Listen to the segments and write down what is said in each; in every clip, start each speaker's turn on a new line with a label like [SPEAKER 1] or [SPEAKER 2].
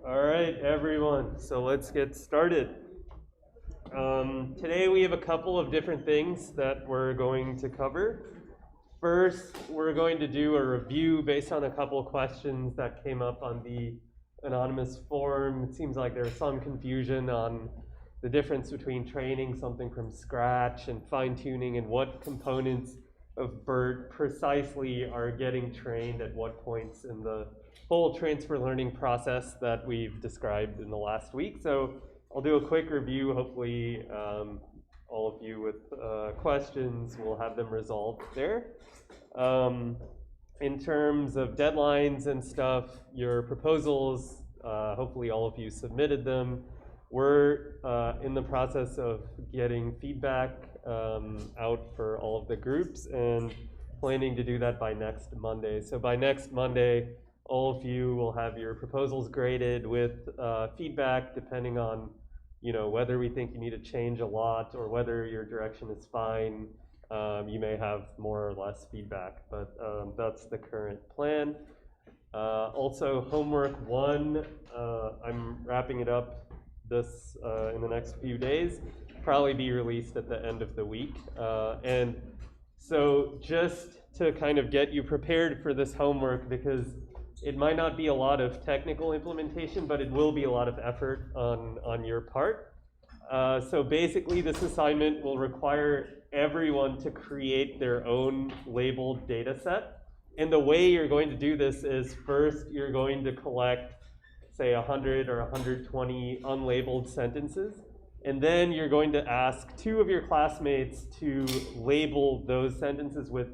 [SPEAKER 1] All right, everyone, so let's get started. Today we have a couple of different things that we're going to cover. First, we're going to do a review based on a couple of questions that came up on the anonymous forum. It seems like there was some confusion on the difference between training something from scratch and fine-tuning and what components of BERT precisely are getting trained at what points in the whole transfer learning process that we've described in the last week. So I'll do a quick review. Hopefully all of you with questions will have them resolved there. In terms of deadlines and stuff, your proposals, hopefully all of you submitted them. We're in the process of getting feedback out for all of the groups and planning to do that by next Monday. So by next Monday, all of you will have your proposals graded with feedback depending on whether we think you need to change a lot or whether your direction is fine. You may have more or less feedback, but that's the current plan. Also, homework 1, I'm wrapping it up this in the next few days, probably be released at the end of the week. And so just to kind of get you prepared for this homework, because it might not be a lot of technical implementation, but it will be a lot of effort on your part. So basically, this assignment will require everyone to create their own labeled data set. And the way you're going to do this is first you're going to collect, say, 100 or 120 unlabeled sentences. And then you're going to ask 2 of your classmates to label those sentences with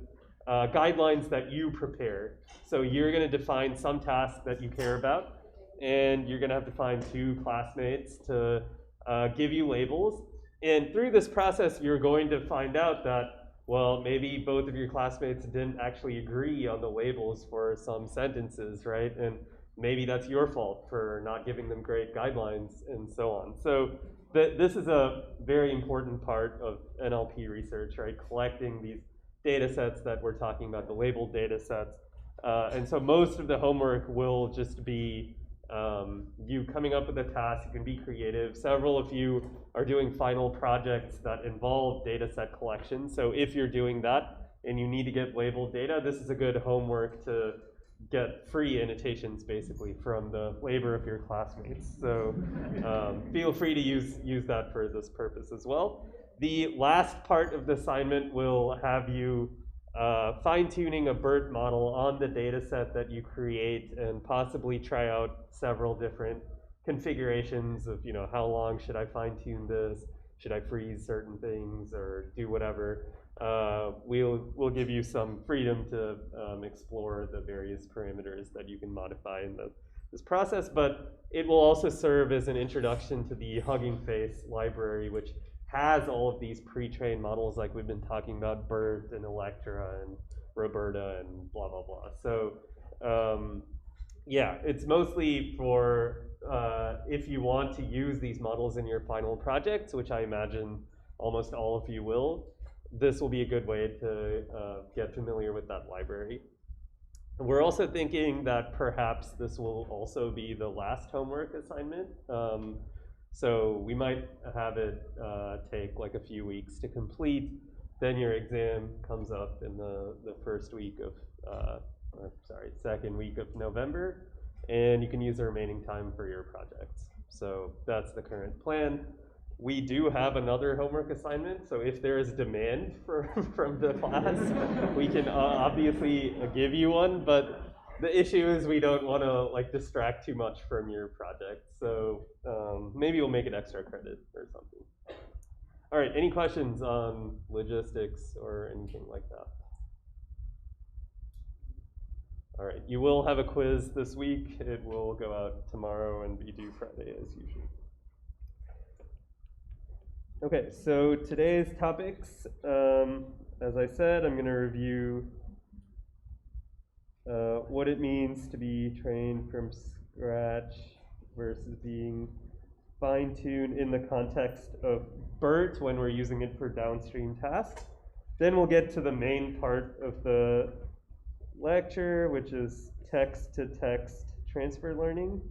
[SPEAKER 1] guidelines that you prepare. So you're going to define some task that you care about, and you're going to have to find 2 classmates to give you labels. And through this process, you're going to find out that, well, maybe both of your classmates didn't actually agree on the labels for some sentences, right? And maybe that's your fault for not giving them great guidelines and so on. So this is a very important part of NLP research, right? Collecting these data sets that we're talking about, the labeled data sets. And so most of the homework will just be you coming up with a task. You can be creative. Several of you are doing final projects that involve data set collection. So if you're doing that and you need to get labeled data, this is a good homework to get free annotations basically from the labor of your classmates. So feel free to use that for this purpose as well. The last part of the assignment will have you fine-tuning a BERT model on the data set that you create and possibly try out several different configurations of, how long should I fine-tune this? Should I freeze certain things or do whatever? We'll give you some freedom to explore the various parameters that you can modify in this process, but it will also serve as an introduction to the Hugging Face library, which has all of these pre-trained models like we've been talking about, BERT and Electra and Roberta and blah, blah, blah. So yeah, it's mostly for if you want to use these models in your final projects, which I imagine almost all of you will. This will be a good way to get familiar with that library. We're also thinking that perhaps this will also be the last homework assignment. So we might have it take like a few weeks to complete. Then your exam comes up in the first week of, second week of November, and you can use the remaining time for your projects. So that's the current plan. We do have another homework assignment, so if there is demand from the class, we can obviously give you one, but the issue is we don't want to distract too much from your project. So maybe we'll make it extra credit or something. All right, any questions on logistics or anything like that? All right, you will have a quiz this week. It will go out tomorrow and be due Friday as usual. Okay, so today's topics, as I said, I'm going to review what it means to be trained from scratch versus being fine-tune in the context of BERT when we're using it for downstream tasks. Then we'll get to the main part of the lecture, which is text-to-text transfer learning.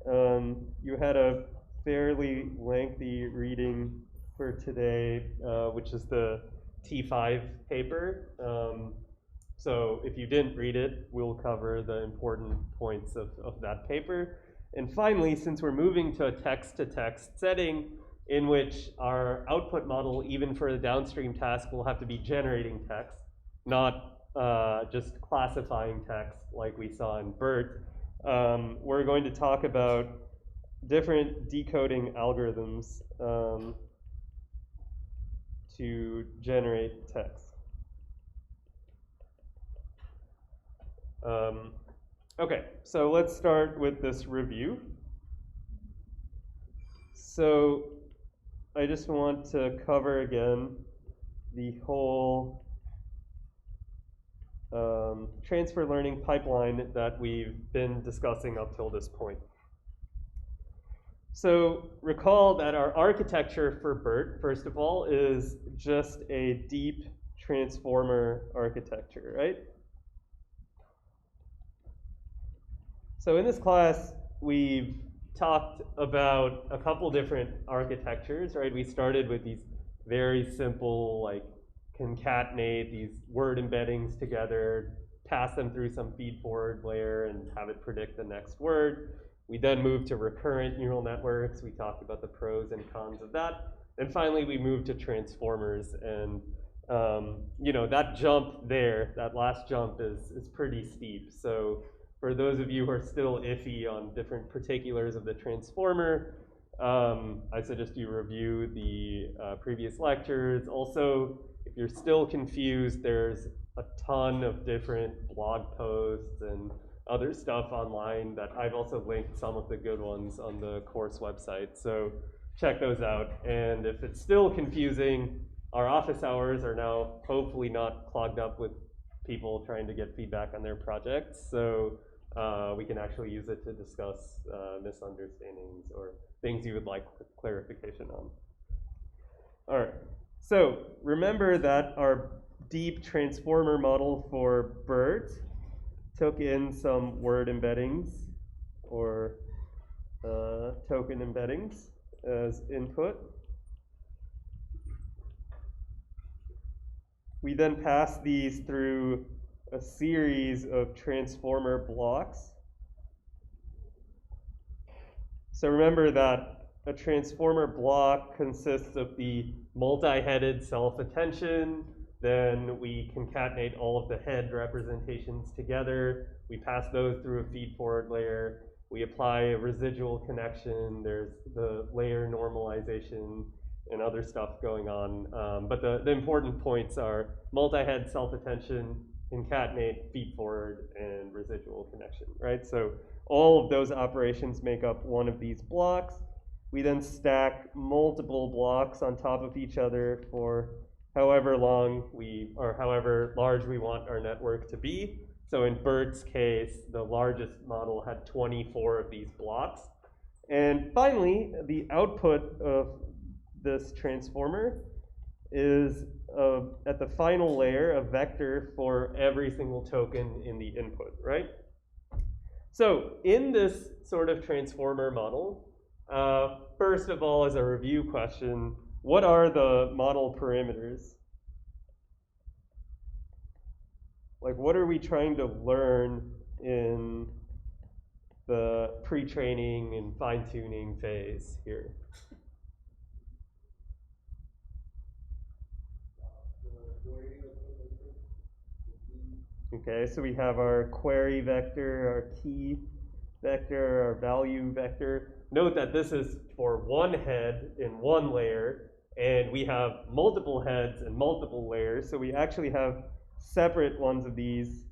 [SPEAKER 1] You had a fairly lengthy reading for today, which is the T5 paper. So if you didn't read it, we'll cover the important points of that paper. And finally, since we're moving to a text-to-text setting in which our output model, even for the downstream task, will have to be generating text, not just classifying text like we saw in BERT, we're going to talk about different decoding algorithms to generate text. Okay, so let's start with this review. So I just want to cover again the whole transfer learning pipeline that we've been discussing up till this point. So recall that our architecture for BERT, first of all, is just a deep transformer architecture, right? So in this class, we've talked about a couple different architectures, right? We started with these very simple, like, concatenate these word embeddings together, pass them through some feed-forward layer, and have it predict the next word. We then moved to recurrent neural networks. We talked about the pros and cons of that. And finally, we moved to transformers. And you know, that jump there, that last jump is pretty steep. So for those of you who are still iffy on different particulars of the transformer, I suggest you review the previous lectures. Also, if you're still confused, there's a ton of different blog posts and other stuff online that I've also linked some of the good ones on the course website. So check those out. And if it's still confusing, our office hours are now hopefully not clogged up with people trying to get feedback on their projects. So we can actually use it to discuss misunderstandings or things you would like clarification on. All right, so remember that our deep transformer model for BERT took in some word embeddings or token embeddings as input. We then passed these through a series of transformer blocks. So remember that a transformer block consists of the multi-headed self-attention. Then we concatenate all of the head representations together. We pass those through a feed-forward layer. We apply a residual connection. There's the layer normalization and other stuff going on. But the important points are multi-head self-attention, concatenate, feed-forward, and residual connection, right? So all of those operations make up one of these blocks. We then stack multiple blocks on top of each other for however long or however large we want our network to be. So in BERT's case, the largest model had 24 of these blocks. And finally, the output of this transformer is at the final layer a vector for every single token in the input, right? So in this sort of transformer model, first of all, as a review question, what are the model parameters? Like, what are we trying to learn in the pre-training and fine-tuning phase here? Okay, so we have our query vector, our key vector, our value vector. Note that this is for one head in one layer, and we have multiple heads and multiple layers, so we actually have separate ones of these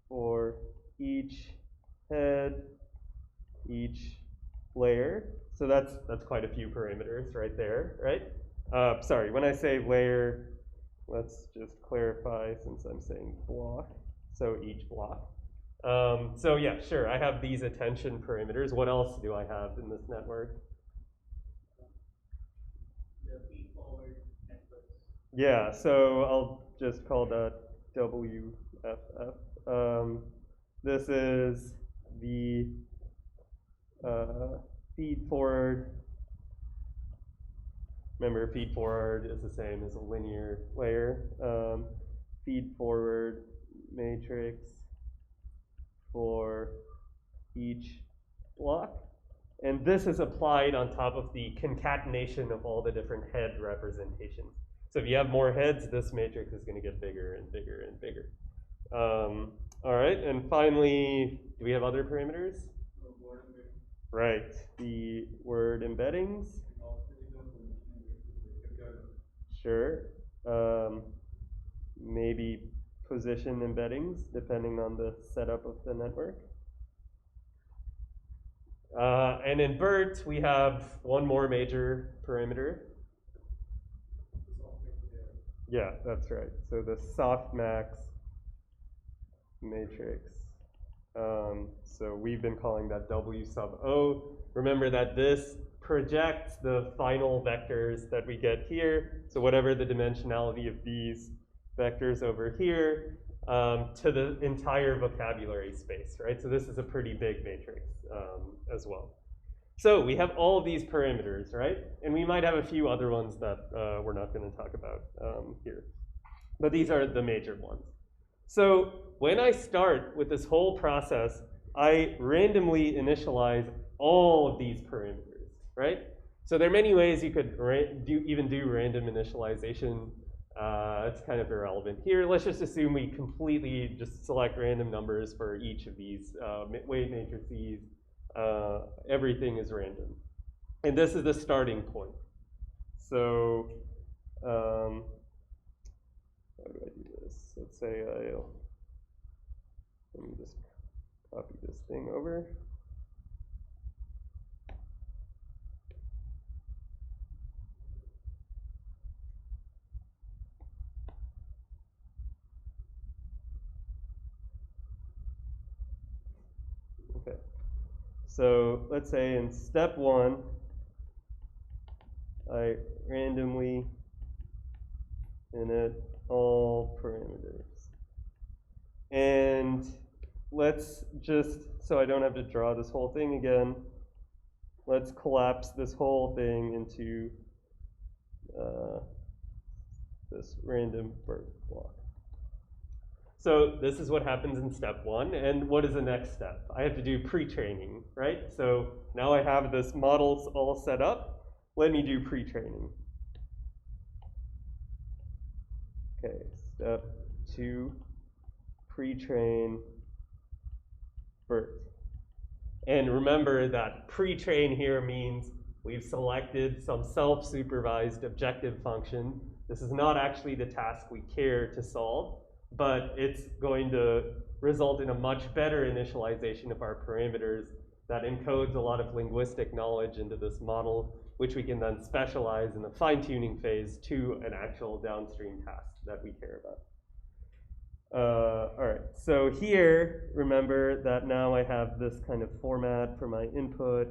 [SPEAKER 1] for each head, each layer. So that's quite a few parameters right there, right? Sorry, when I say layer, let's just clarify since I'm saying block, so each block. So yeah, sure, I have these attention parameters. What else do I have in this network?
[SPEAKER 2] The feed-forward networks.
[SPEAKER 1] Yeah, so I'll just call that WFF. This is the feed forward. Remember, feed forward is the same as a linear layer. Feed forward matrix for each block. And this is applied on top of the concatenation of all the different head representations. So if you have more heads, this matrix is going to get bigger and bigger and bigger. All right, and finally, do we have other parameters? Right, the word embeddings. Sure. Maybe position embeddings, depending on the setup of the network. And in BERT, we have one more major parameter. Yeah, that's right. So the softmax matrix. So we've been calling that W sub O. Remember that this projects the final vectors that we get here. So whatever the dimensionality of these vectors over here to the entire vocabulary space, right? So this is a pretty big matrix as well. So we have all of these parameters, right? And we might have a few other ones that we're not going to talk about here. But these are the major ones. So when I start with this whole process, I randomly initialize all of these parameters, right? So there are many ways you could even do random initialization. It's kind of irrelevant here. Let's just assume we completely just select random numbers for each of these weight matrices. Everything is random. And this is the starting point. So how do I do this? Let's say let me just copy this thing over. Okay. So let's say in step 1, I randomly init all parameters. And let's just, so I don't have to draw this whole thing again, let's collapse this whole thing into this random BERT block. So this is what happens in step 1, and what is the next step? I have to do pre-training, right? So now I have this model all set up. Let me do pre-training. Okay, step 2, pre-train BERT. And remember that pre-train here means we've selected some self-supervised objective function. This is not actually the task we care to solve, but it's going to result in a much better initialization of our parameters that encodes a lot of linguistic knowledge into this model, which we can then specialize in the fine-tuning phase to an actual downstream task that we care about. All right, so here, remember that now I have this kind of format for my input,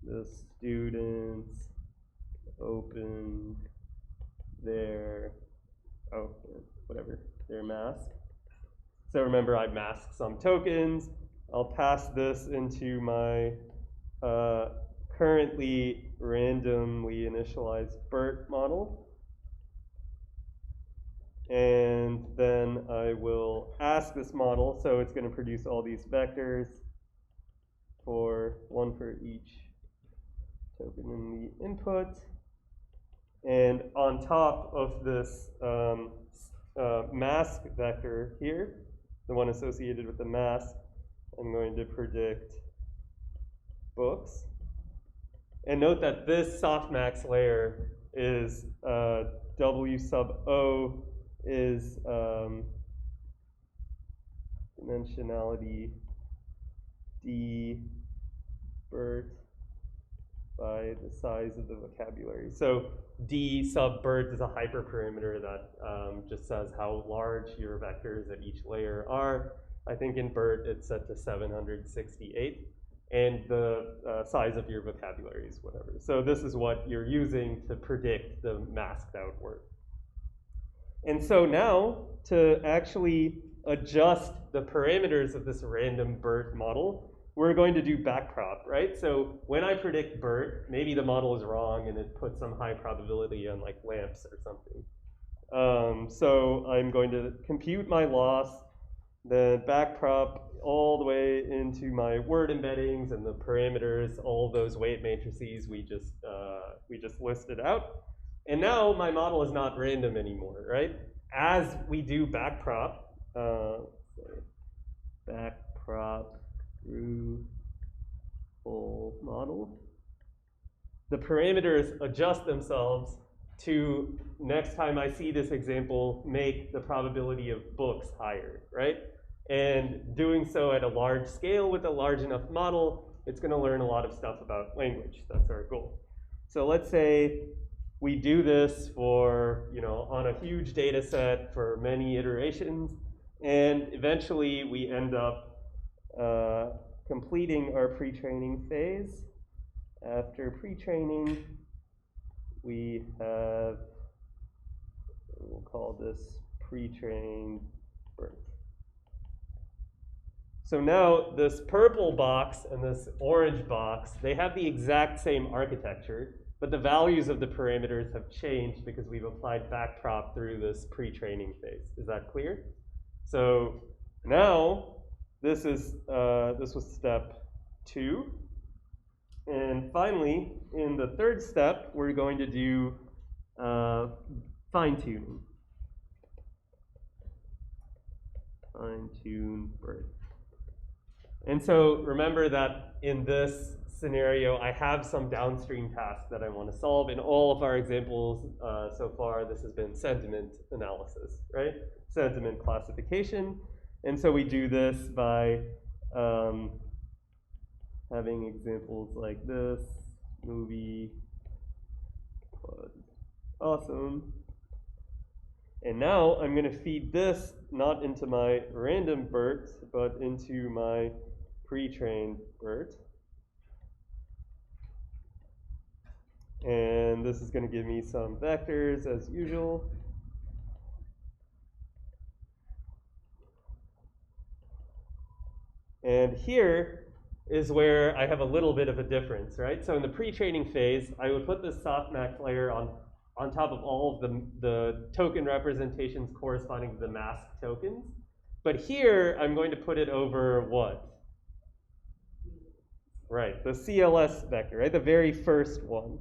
[SPEAKER 1] the students, open their, whatever, their mask. So remember I masked some tokens. I'll pass this into my currently randomly initialized BERT model. And then I will ask this model, so it's going to produce all these vectors for one for each token in the input. And on top of this mask vector here, the one associated with the mask, I'm going to predict books. And note that this softmax layer is W sub O is dimensionality D BERT by the size of the vocabulary. So D sub BERT is a hyperparameter that just says how large your vectors at each layer are. I think in BERT it's set to 768. And the size of your vocabulary is whatever. So this is what you're using to predict the masked out word. And so now, to actually adjust the parameters of this random BERT model, we're going to do backprop, right? So when I predict BERT, maybe the model is wrong and it puts some high probability on like lamps or something. So I'm going to compute my loss, then backprop all the way into my word embeddings and the parameters, all those weight matrices we just listed out. And now my model is not random anymore, right? As we do backprop through full model, the parameters adjust themselves to, next time I see this example, make the probability of books higher, right? And doing so at a large scale with a large enough model, it's going to learn a lot of stuff about language. That's our goal. So let's say we do this for, on a huge data set for many iterations, and eventually we end up completing our pre-training phase. After pre-training, we have, we'll call this pre-trained BERT. So now this purple box and this orange box, they have the exact same architecture, but the values of the parameters have changed because we've applied backprop through this pre-training phase. Is that clear? So now this was step 2. And finally, in the third step, we're going to do fine-tuning. Fine-tune BERT. And so remember that in this scenario, I have some downstream tasks that I want to solve. In all of our examples so far, this has been sentiment analysis, right? Sentiment classification. And so we do this by having examples like this. Movie was awesome. And now I'm going to feed this not into my random BERT, but into my pre-trained BERT. And this is going to give me some vectors as usual. And here is where I have a little bit of a difference, right? So in the pre-training phase, I would put this softmax layer on top of all of the token representations corresponding to the mask tokens. But here, I'm going to put it over what? Right, the CLS vector, right? The very first one.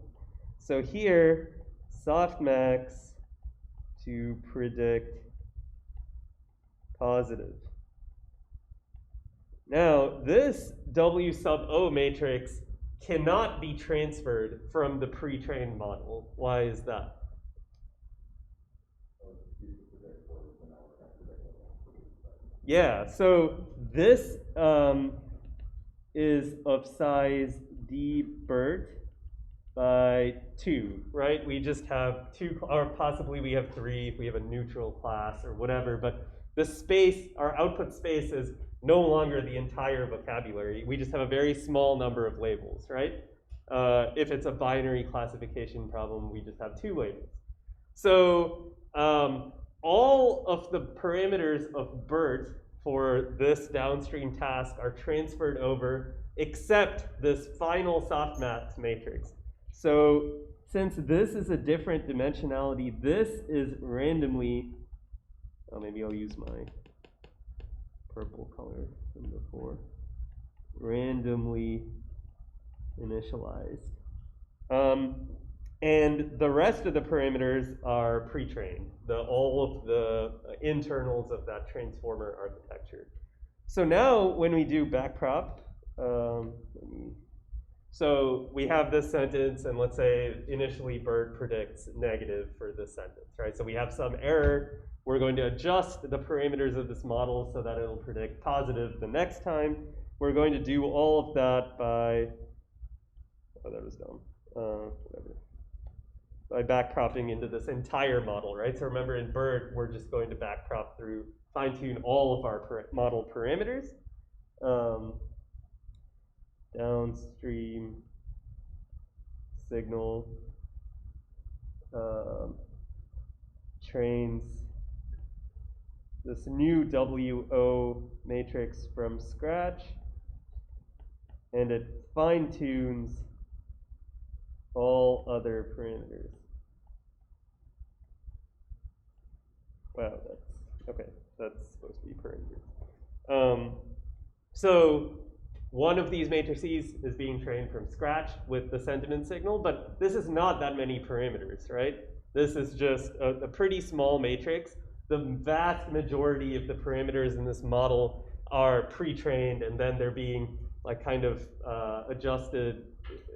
[SPEAKER 1] So here, softmax to predict positive. Now, this W sub O matrix cannot be transferred from the pre-trained model. Why is that? Yeah, so this is of size d BERT by 2, right? We just have 2, or possibly we have 3 if we have a neutral class or whatever, but the space, our output space is no longer the entire vocabulary. We just have a very small number of labels, right? If it's a binary classification problem, we just have 2 labels. So all of the parameters of BERT for this downstream task are transferred over except this final softmax matrix. So since this is a different dimensionality, this is randomly, maybe I'll use my purple color from before, randomly initialized. And the rest of the parameters are pre-trained, all of the internals of that transformer architecture. So now when we do backprop, so we have this sentence, and let's say initially BERT predicts negative for this sentence, right? So we have some error. We're going to adjust the parameters of this model so that it'll predict positive the next time. We're going to do all of that by, that was dumb, whatever. By backpropping into this entire model, right? So remember in BERT, we're just going to backprop through fine-tune all of our model parameters. Downstream signal trains this new WO matrix from scratch, and it fine-tunes all other parameters. Wow, that's supposed to be parameters. So one of these matrices is being trained from scratch with the sentiment signal, but this is not that many parameters, right? This is just a pretty small matrix. The vast majority of the parameters in this model are pre-trained, and then they're being like kind of adjusted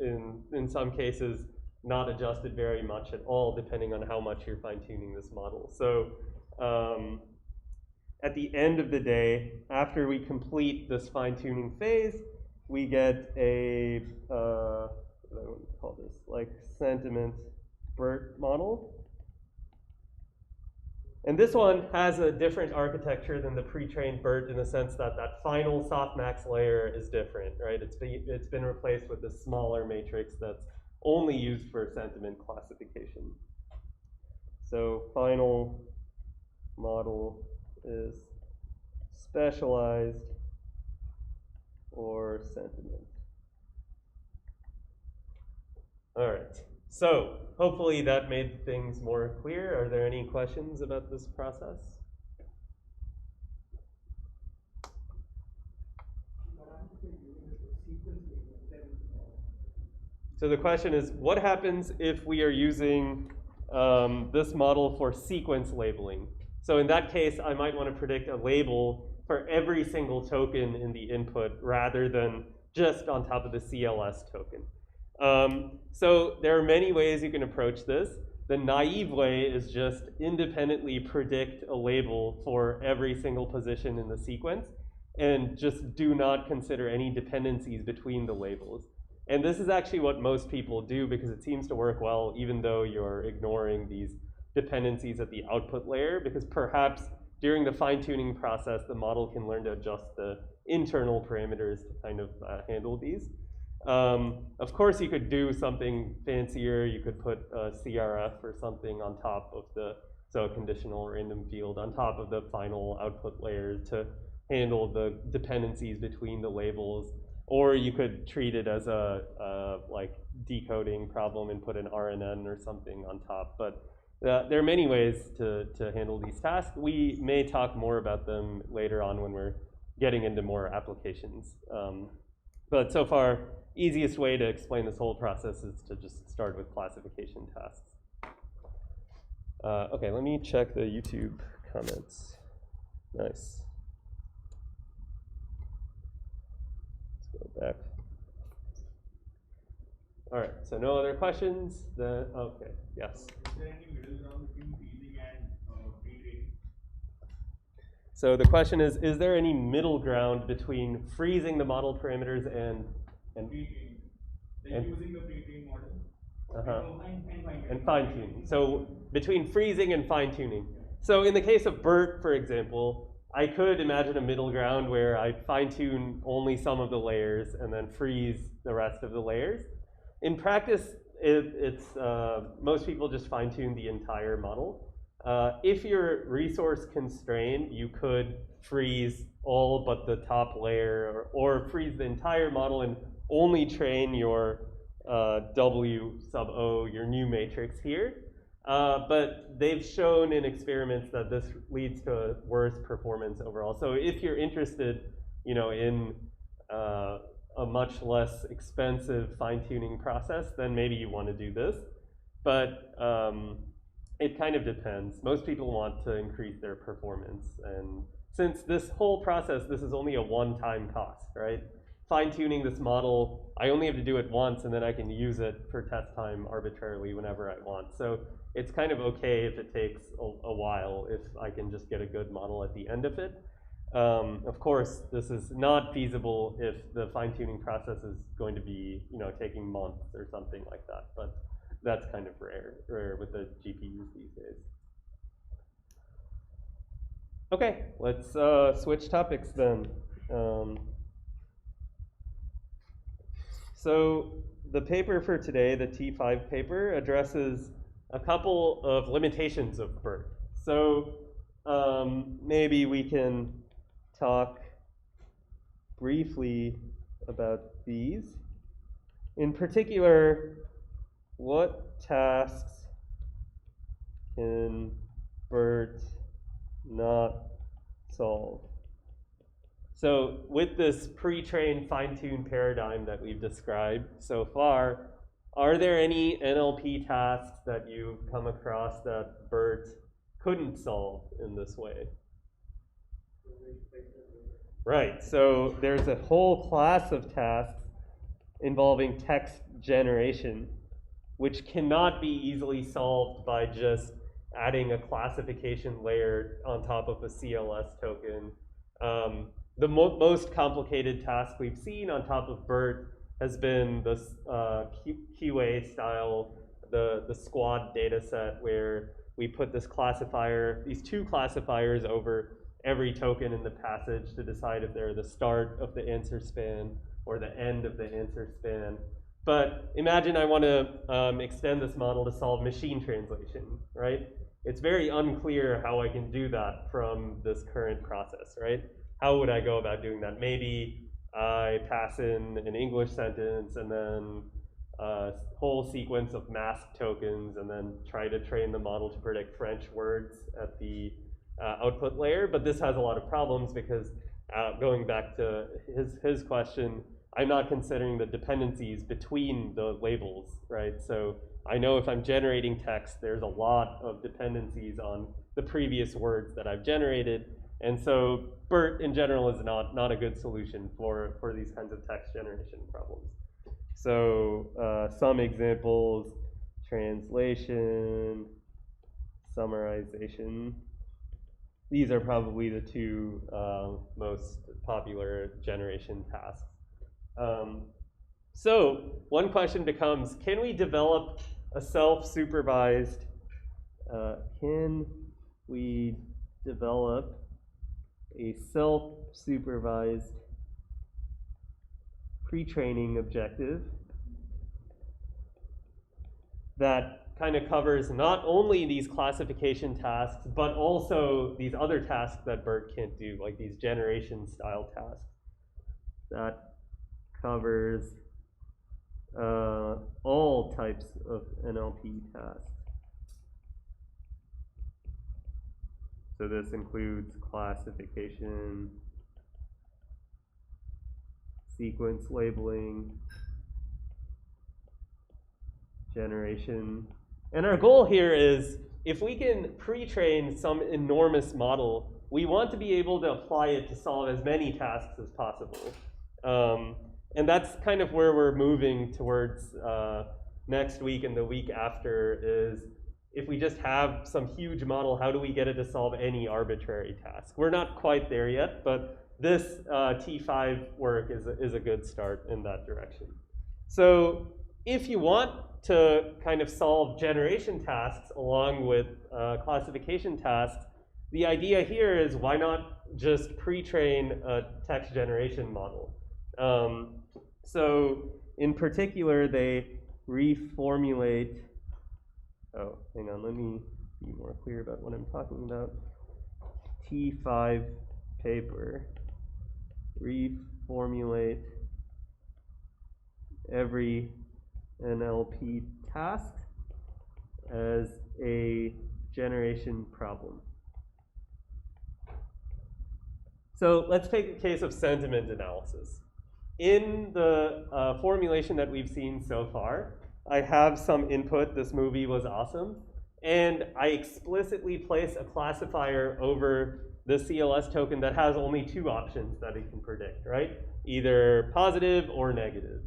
[SPEAKER 1] in some cases, not adjusted very much at all, depending on how much you're fine-tuning this model. So at the end of the day, after we complete this fine-tuning phase, we get a, what do I want to call this, like sentiment BERT model. And this one has a different architecture than the pre-trained BERT in the sense that that final softmax layer is different, right? It's been replaced with a smaller matrix that's only used for sentiment classification. So final model is specialized or sentiment. All right, so hopefully that made things more clear. Are there any questions about this process? So the question is, what happens if we are using this model for sequence labeling? So in that case, I might want to predict a label for every single token in the input rather than just on top of the CLS token. So there are many ways you can approach this. The naive way is just independently predict a label for every single position in the sequence and just do not consider any dependencies between the labels. And this is actually what most people do because it seems to work well even though you're ignoring these dependencies at the output layer, because perhaps during the fine-tuning process the model can learn to adjust the internal parameters to kind of handle these. Of course you could do something fancier. You could put a CRF or something on top of so a conditional random field on top of the final output layer to handle the dependencies between the labels. Or you could treat it as a like decoding problem and put an RNN or something on top. But there are many ways to handle these tasks. We may talk more about them later on when we're getting into more applications. But so far, easiest way to explain this whole process is to just start with classification tasks. Okay, let me check the YouTube comments. Nice. Let's go back. All right, so no other questions? Okay, yes.
[SPEAKER 2] Is there any middle ground between freezing and pre-training?
[SPEAKER 1] So the question is there any middle ground between freezing the model parameters and
[SPEAKER 2] Pre-training. Using the pre-trained model.
[SPEAKER 1] And fine-tuning. So between freezing and fine-tuning. So in the case of BERT, for example, I could imagine a middle ground where I fine-tune only some of the layers and then freeze the rest of the layers. In practice, most people just fine-tune the entire model. If you're resource constrained, you could freeze all but the top layer, or freeze the entire model and only train your W sub O, your new matrix here. But they've shown in experiments that this leads to worse performance overall. So if you're interested, in a much less expensive fine-tuning process, then maybe you want to do this. But it kind of depends. Most people want to increase their performance. And since this whole process, this is only a one-time cost, right? Fine-tuning this model, I only have to do it once, and then I can use it for test time arbitrarily whenever I want. So it's kind of okay if it takes a while, if I can just get a good model at the end of it. Of course, this is not feasible if the fine-tuning process is going to be, taking months or something like that. But that's kind of rare with the GPUs these days. Okay, let's switch topics then. So the paper for today, the T5 paper, addresses a couple of limitations of BERT. So maybe we can talk briefly about these. In particular, what tasks can BERT not solve? So with this pre-trained, fine-tuned paradigm that we've described so far, are there any NLP tasks that you've come across that BERT couldn't solve in this way? Right, so there's a whole class of tasks involving text generation, which cannot be easily solved by just adding a classification layer on top of a CLS token. The most complicated task we've seen on top of BERT has been this QA style, the squad data set, where we put this classifier, these two classifiers over every token in the passage to decide if they're the start of the answer span or the end of the answer span. But imagine I want to extend this model to solve machine translation, right? It's very unclear how I can do that from this current process, right? How would I go about doing that? Maybe I pass in an English sentence and then a whole sequence of masked tokens and then try to train the model to predict French words at the output layer. But this has a lot of problems because going back to his question, I'm not considering the dependencies between the labels, right? So I know if I'm generating text, there's a lot of dependencies on the previous words that I've generated. And so BERT in general is not a good solution for these kinds of text generation problems. So some examples: translation, summarization. These are probably the two most popular generation tasks. So one question becomes, can we develop a self-supervised, pre-training objective that kind of covers not only these classification tasks, but also these other tasks that BERT can't do, like these generation style tasks. That covers all types of NLP tasks. So this includes classification, sequence labeling, generation. And our goal here is, if we can pre-train some enormous model, we want to be able to apply it to solve as many tasks as possible. And that's kind of where we're moving towards next week and the week after, is if we just have some huge model, how do we get it to solve any arbitrary task? We're not quite there yet, but this T5 work is a good start in that direction. So if you want to kind of solve generation tasks along with classification tasks, the idea here is, why not just pre-train a text generation model? So in particular, they reformulate, oh, hang on, let me be more clear about what I'm talking about. T5 paper, reformulate every NLP task as a generation problem. So let's take the case of sentiment analysis. In the formulation that we've seen so far, I have some input, this movie was awesome, and I explicitly place a classifier over the CLS token that has only two options that it can predict, right? Either positive or negative.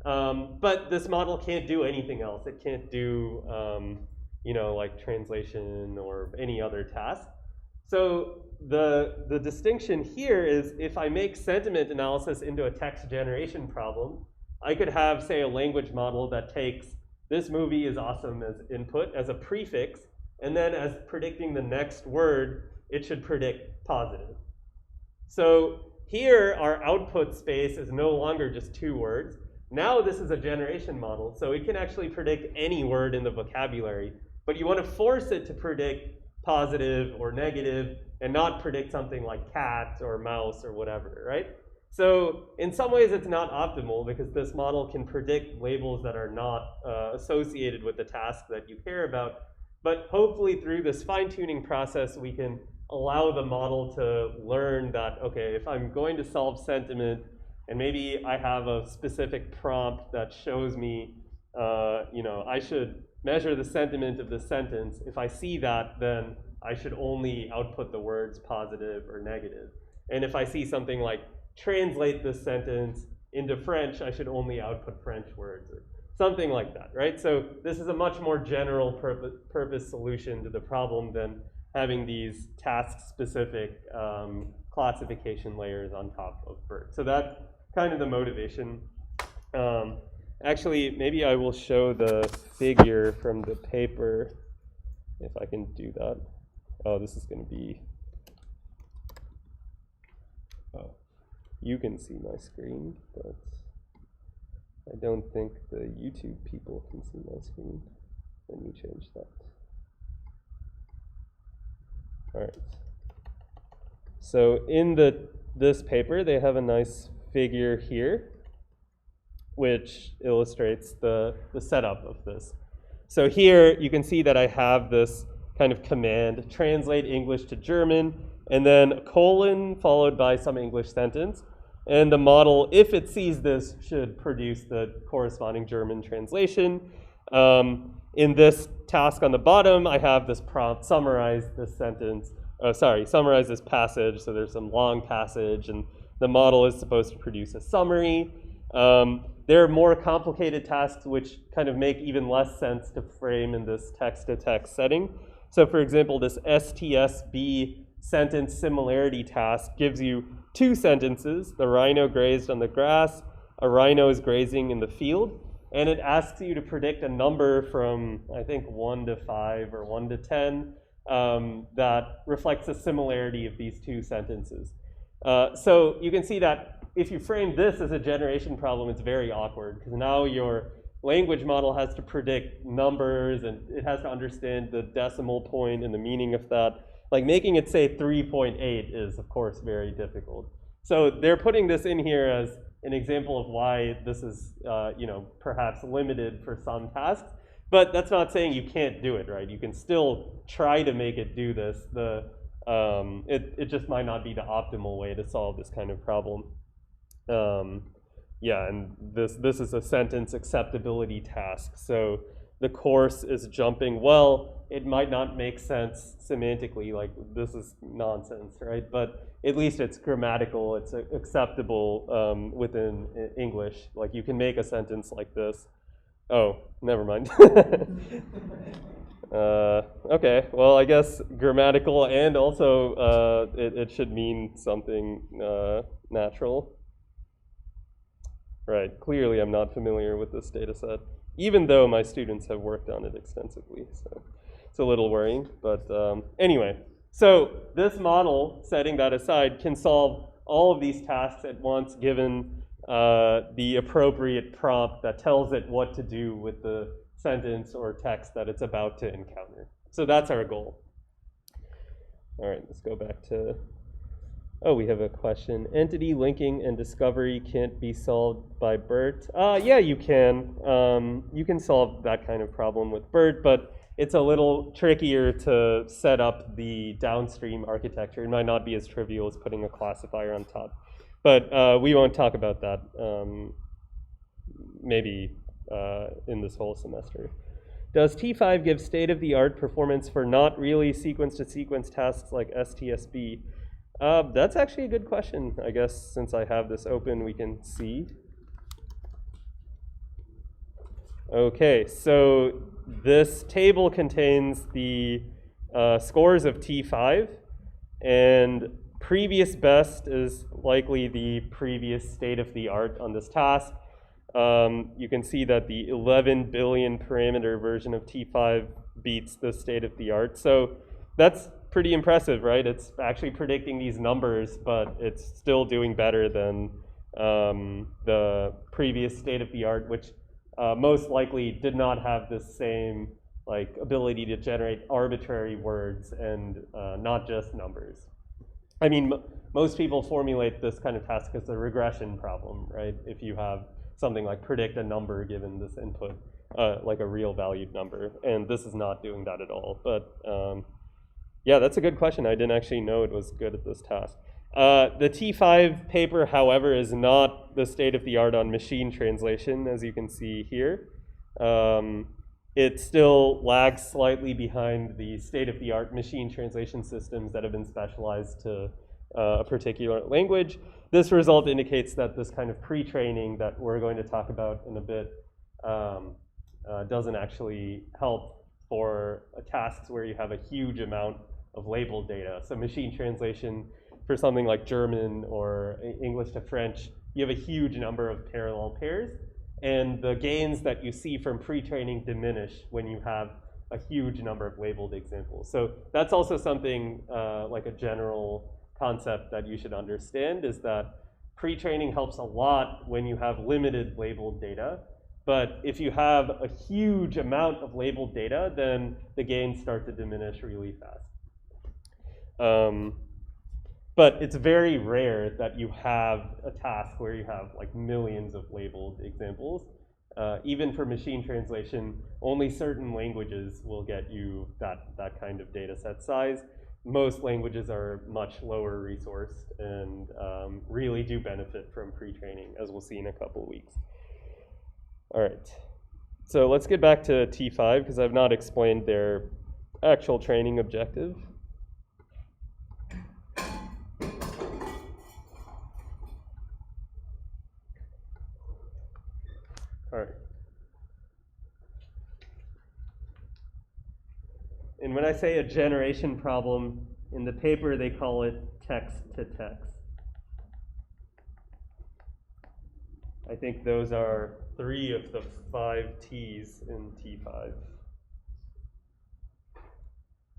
[SPEAKER 1] But this model can't do anything else. It can't do, like translation or any other task. So the distinction here is, if I make sentiment analysis into a text generation problem, I could have, say, a language model that takes this movie is awesome as input, as a prefix, and then as predicting the next word, it should predict positive. So here, our output space is no longer just 2 words. Now this is a generation model, so it can actually predict any word in the vocabulary. But you want to force it to predict positive or negative and not predict something like cat or mouse or whatever, right? So in some ways it's not optimal because this model can predict labels that are not associated with the task that you care about. But hopefully through this fine-tuning process, we can allow the model to learn that, okay, if I'm going to solve sentiment, and maybe I have a specific prompt that shows me, I should measure the sentiment of the sentence. If I see that, then I should only output the words positive or negative. And if I see something like translate this sentence into French, I should only output French words or something like that, right? So this is a much more general purpose solution to the problem than having these task-specific classification layers on top of BERT. So that's kind of the motivation. Actually, maybe I will show the figure from the paper, if I can do that. Oh, this is going to be, oh, you can see my screen, but I don't think the YouTube people can see my screen. Let me change that. All right. So in this paper, they have a nice figure here, which illustrates the setup of this. So here you can see that I have this kind of command, translate English to German, and then a colon followed by some English sentence. And the model, if it sees this, should produce the corresponding German translation. In this task on the bottom, I have this prompt, summarize this sentence, summarize this passage. So there's some long passage, and the model is supposed to produce a summary. There are more complicated tasks which kind of make even less sense to frame in this text-to-text setting. So for example, this STSB sentence similarity task gives you 2 sentences. The rhino grazed on the grass, a rhino is grazing in the field, and it asks you to predict a number from, I think, 1 to 5 or 1 to 10 that reflects the similarity of these 2 sentences. So you can see that if you frame this as a generation problem, it's very awkward, because now your language model has to predict numbers, and it has to understand the decimal point and the meaning of that. Like making it say 3.8 is, of course, very difficult. So they're putting this in here as an example of why this is, perhaps limited for some tasks. But that's not saying you can't do it, right? You can still try to make it do this. It just might not be the optimal way to solve this kind of problem. Yeah, and this is a sentence acceptability task. So the course is jumping. Well, it might not make sense semantically, like this is nonsense, right? But at least it's grammatical, it's acceptable within English. Like you can make a sentence like this. Oh, never mind. Okay, well, I guess grammatical, and also it should mean something natural. Right, clearly I'm not familiar with this data set, even though my students have worked on it extensively, so it's a little worrying. But anyway, so this model, setting that aside, can solve all of these tasks at once given the appropriate prompt that tells it what to do with the sentence or text that it's about to encounter. So that's our goal. All right, let's go back to, oh, we have a question. Entity linking and discovery can't be solved by BERT. Yeah, you can. You can solve that kind of problem with BERT, but it's a little trickier to set up the downstream architecture. It might not be as trivial as putting a classifier on top. But we won't talk about that maybe in this whole semester. Does T5 give state-of-the-art performance for not really sequence-to-sequence tasks like STSB? That's actually a good question. I guess since I have this open, we can see. Okay, so this table contains the scores of T5, and previous best is likely the previous state-of-the-art on this task. You can see that the 11 billion parameter version of T5 beats the state-of-the-art. So that's pretty impressive, right? It's actually predicting these numbers, but it's still doing better than the previous state-of-the-art, which most likely did not have the same like ability to generate arbitrary words and not just numbers. I mean, most people formulate this kind of task as a regression problem, right? If you have something like predict a number given this input, like a real valued number, and this is not doing that at all. But yeah, that's a good question. I didn't actually know it was good at this task. The T5 paper, however, is not the state-of-the-art on machine translation, as you can see here. It still lags slightly behind the state-of-the-art machine translation systems that have been specialized to a particular language. This result indicates that this kind of pre-training that we're going to talk about in a bit doesn't actually help for tasks where you have a huge amount of labeled data. So machine translation for something like German or English to French, you have a huge number of parallel pairs, and the gains that you see from pre-training diminish when you have a huge number of labeled examples. So that's also something like a general concept that you should understand, is that pre-training helps a lot when you have limited labeled data. But if you have a huge amount of labeled data, then the gains start to diminish really fast. But it's very rare that you have a task where you have like millions of labeled examples. Even for machine translation, only certain languages will get you that kind of data set size. Most languages are much lower resourced and really do benefit from pre-training, as we'll see in a couple of weeks. All right, so let's get back to T5 because I've not explained their actual training objective. All right. And when I say a generation problem, in the paper they call it text to text. I think those are 3 of the 5 T's in T5.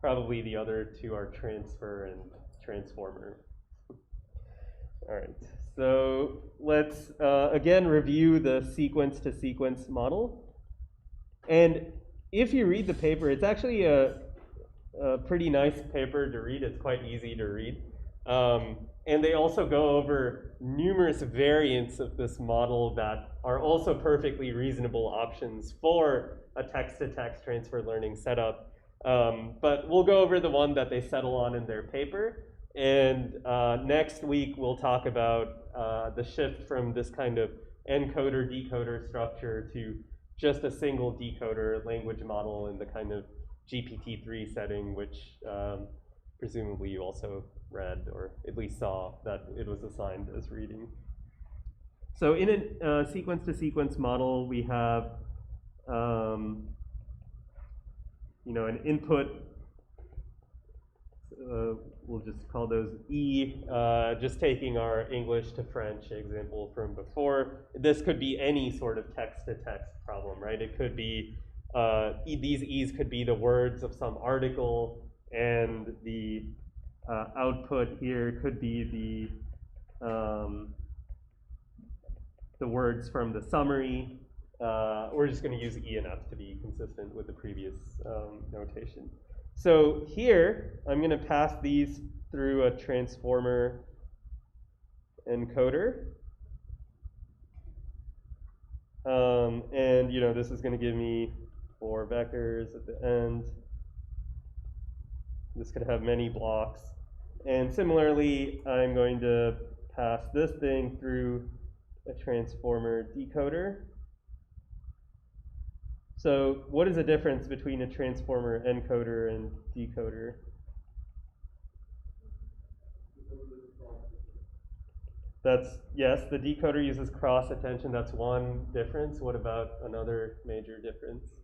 [SPEAKER 1] Probably the other 2 are transfer and transformer. All right, so let's again review the sequence to sequence model. And if you read the paper, it's actually a pretty nice paper to read. It's quite easy to read. And they also go over numerous variants of this model that are also perfectly reasonable options for a text-to-text transfer learning setup. But we'll go over the one that they settle on in their paper. And next week, we'll talk about the shift from this kind of encoder-decoder structure to just a single decoder language model in the kind of GPT-3 setting, which presumably you also read or at least saw that it was assigned as reading. So in a sequence-to-sequence model, we have an input. We'll just call those E, just taking our English to French example from before. This could be any sort of text-to-text problem, right? It could be, these E's could be the words of some article, and the output here could be the words from the summary. We're just going to use E and F to be consistent with the previous notation. So here, I'm going to pass these through a transformer encoder. And this is going to give me 4 vectors at the end. This could have many blocks. And similarly, I'm going to pass this thing through a transformer decoder. So what is the difference between a transformer encoder and decoder? Yes, the decoder uses cross attention. That's one difference. What about another major difference?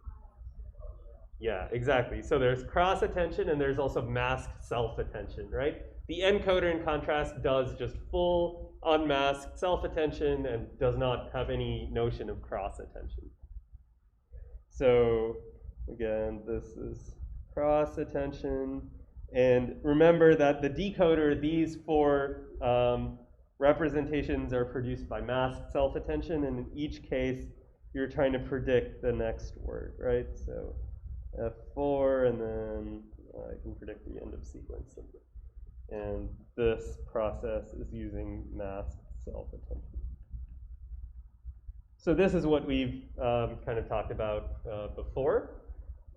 [SPEAKER 1] Yeah, exactly. So there's cross attention and there's also masked self attention, right? The encoder, in contrast, does just full unmasked self attention and does not have any notion of cross attention. So again, this is cross attention, And remember that the decoder, these four representations are produced by masked self-attention, and in each case, you're trying to predict the next word, right? So F4, and then I can predict the end of sequence. And this process is using masked self-attention. So this is what we've kind of talked about before.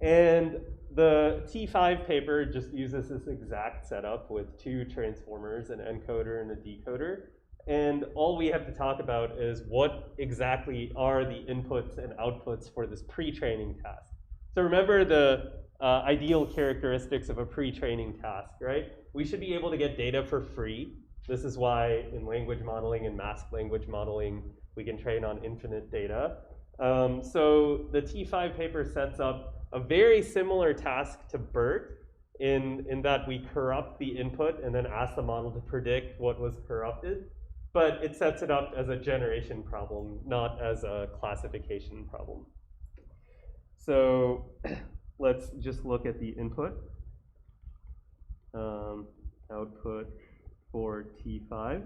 [SPEAKER 1] And the T5 paper just uses this exact setup with two transformers, an encoder and a decoder. And all we have to talk about is what exactly are the inputs and outputs for this pre-training task. So remember the ideal characteristics of a pre-training task, right? We should be able to get data for free. This is why in language modeling and masked language modeling, we can train on infinite data. So the T5 paper sets up a very similar task to BERT in that we corrupt the input and then ask the model to predict what was corrupted. But it sets it up as a generation problem, not as a classification problem. So let's just look at the input, output for T5.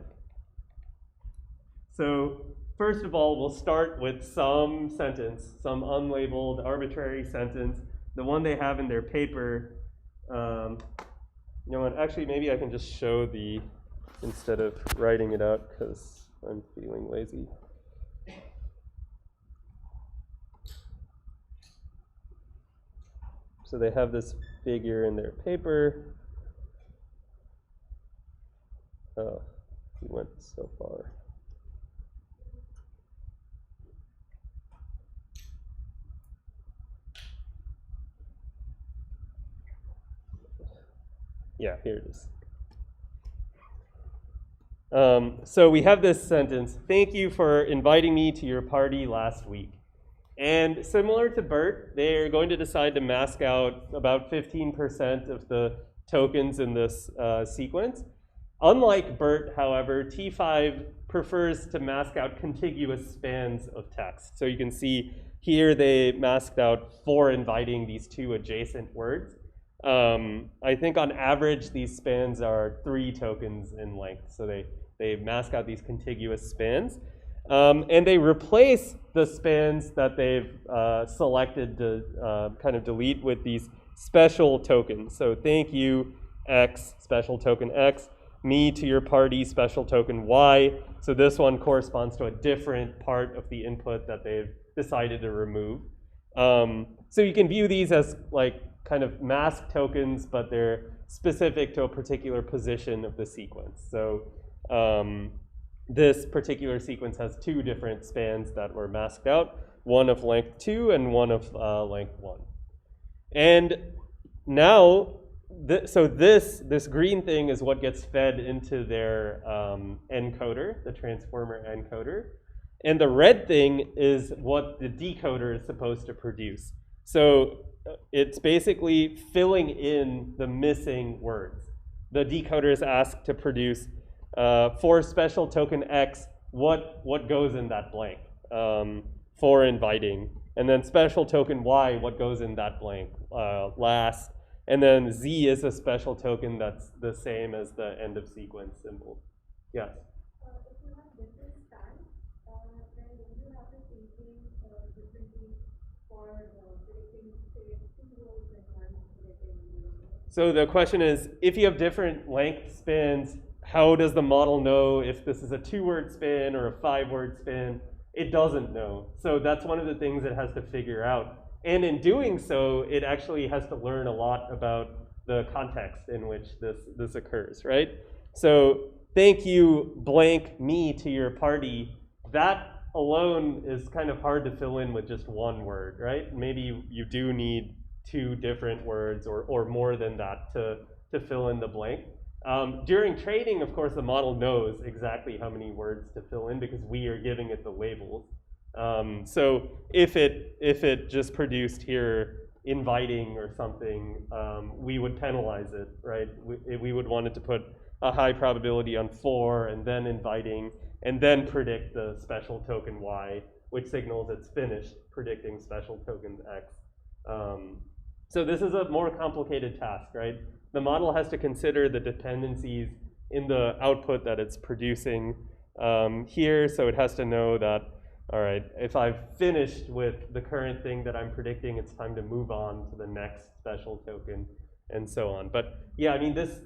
[SPEAKER 1] So first of all, we'll start with some sentence, some unlabeled arbitrary sentence, the one they have in their paper. You know what, actually maybe I can just show the, instead of writing it out because I'm feeling lazy. So they have this figure in their paper. Oh, we went so far. Yeah, here it is. So we have this sentence, thank you for inviting me to your party last week. And similar to BERT, they're going to decide to mask out about 15% of the tokens in this sequence. Unlike BERT, however, T5 prefers to mask out contiguous spans of text. So you can see here they masked out for inviting these two adjacent words. I think on average these spans are 3 tokens in length. So they mask out these contiguous spans. And they replace the spans that they've selected to kind of delete with these special tokens. So thank you, X, special token X, me to your party, special token Y. So this one corresponds to a different part of the input that they've decided to remove. So you can view these as like kind of masked tokens, but they're specific to a particular position of the sequence. So this particular sequence has 2 different spans that were masked out, one of length 2 and one of length 1. And now, so this green thing is what gets fed into their encoder, the transformer encoder. And the red thing is what the decoder is supposed to produce. So it's basically filling in the missing words. The decoder is asked to produce for special token X, what goes in that blank for inviting. And then special token Y, what goes in that blank last. And then Z is a special token that's the same as the end of sequence symbol. Yes?
[SPEAKER 3] If you have different stands, then you have to thinking differently for predicting, say, 2 words and one predicting.
[SPEAKER 1] So the question is, if you have different length spans, how does the model know if this is a 2-word span or a 5-word span? It doesn't know. So that's one of the things it has to figure out. And in doing so, it actually has to learn a lot about the context in which this occurs, right? So thank you, blank me to your party. That alone is kind of hard to fill in with just one word, right? Maybe you do need 2 different words or more than that to fill in the blank. During training, of course, the model knows exactly how many words to fill in because we are giving it the labels. So if it just produced here inviting or something, we would penalize it, right? We would want it to put a high probability on for and then inviting and then predict the special token Y, which signals it's finished predicting special token X. So this is a more complicated task, right? the model has to consider the dependencies in the output that it's producing here. So it has to know that, all right, if I've finished with the current thing that I'm predicting, it's time to move on to the next special token, and so on. But yeah, I mean, this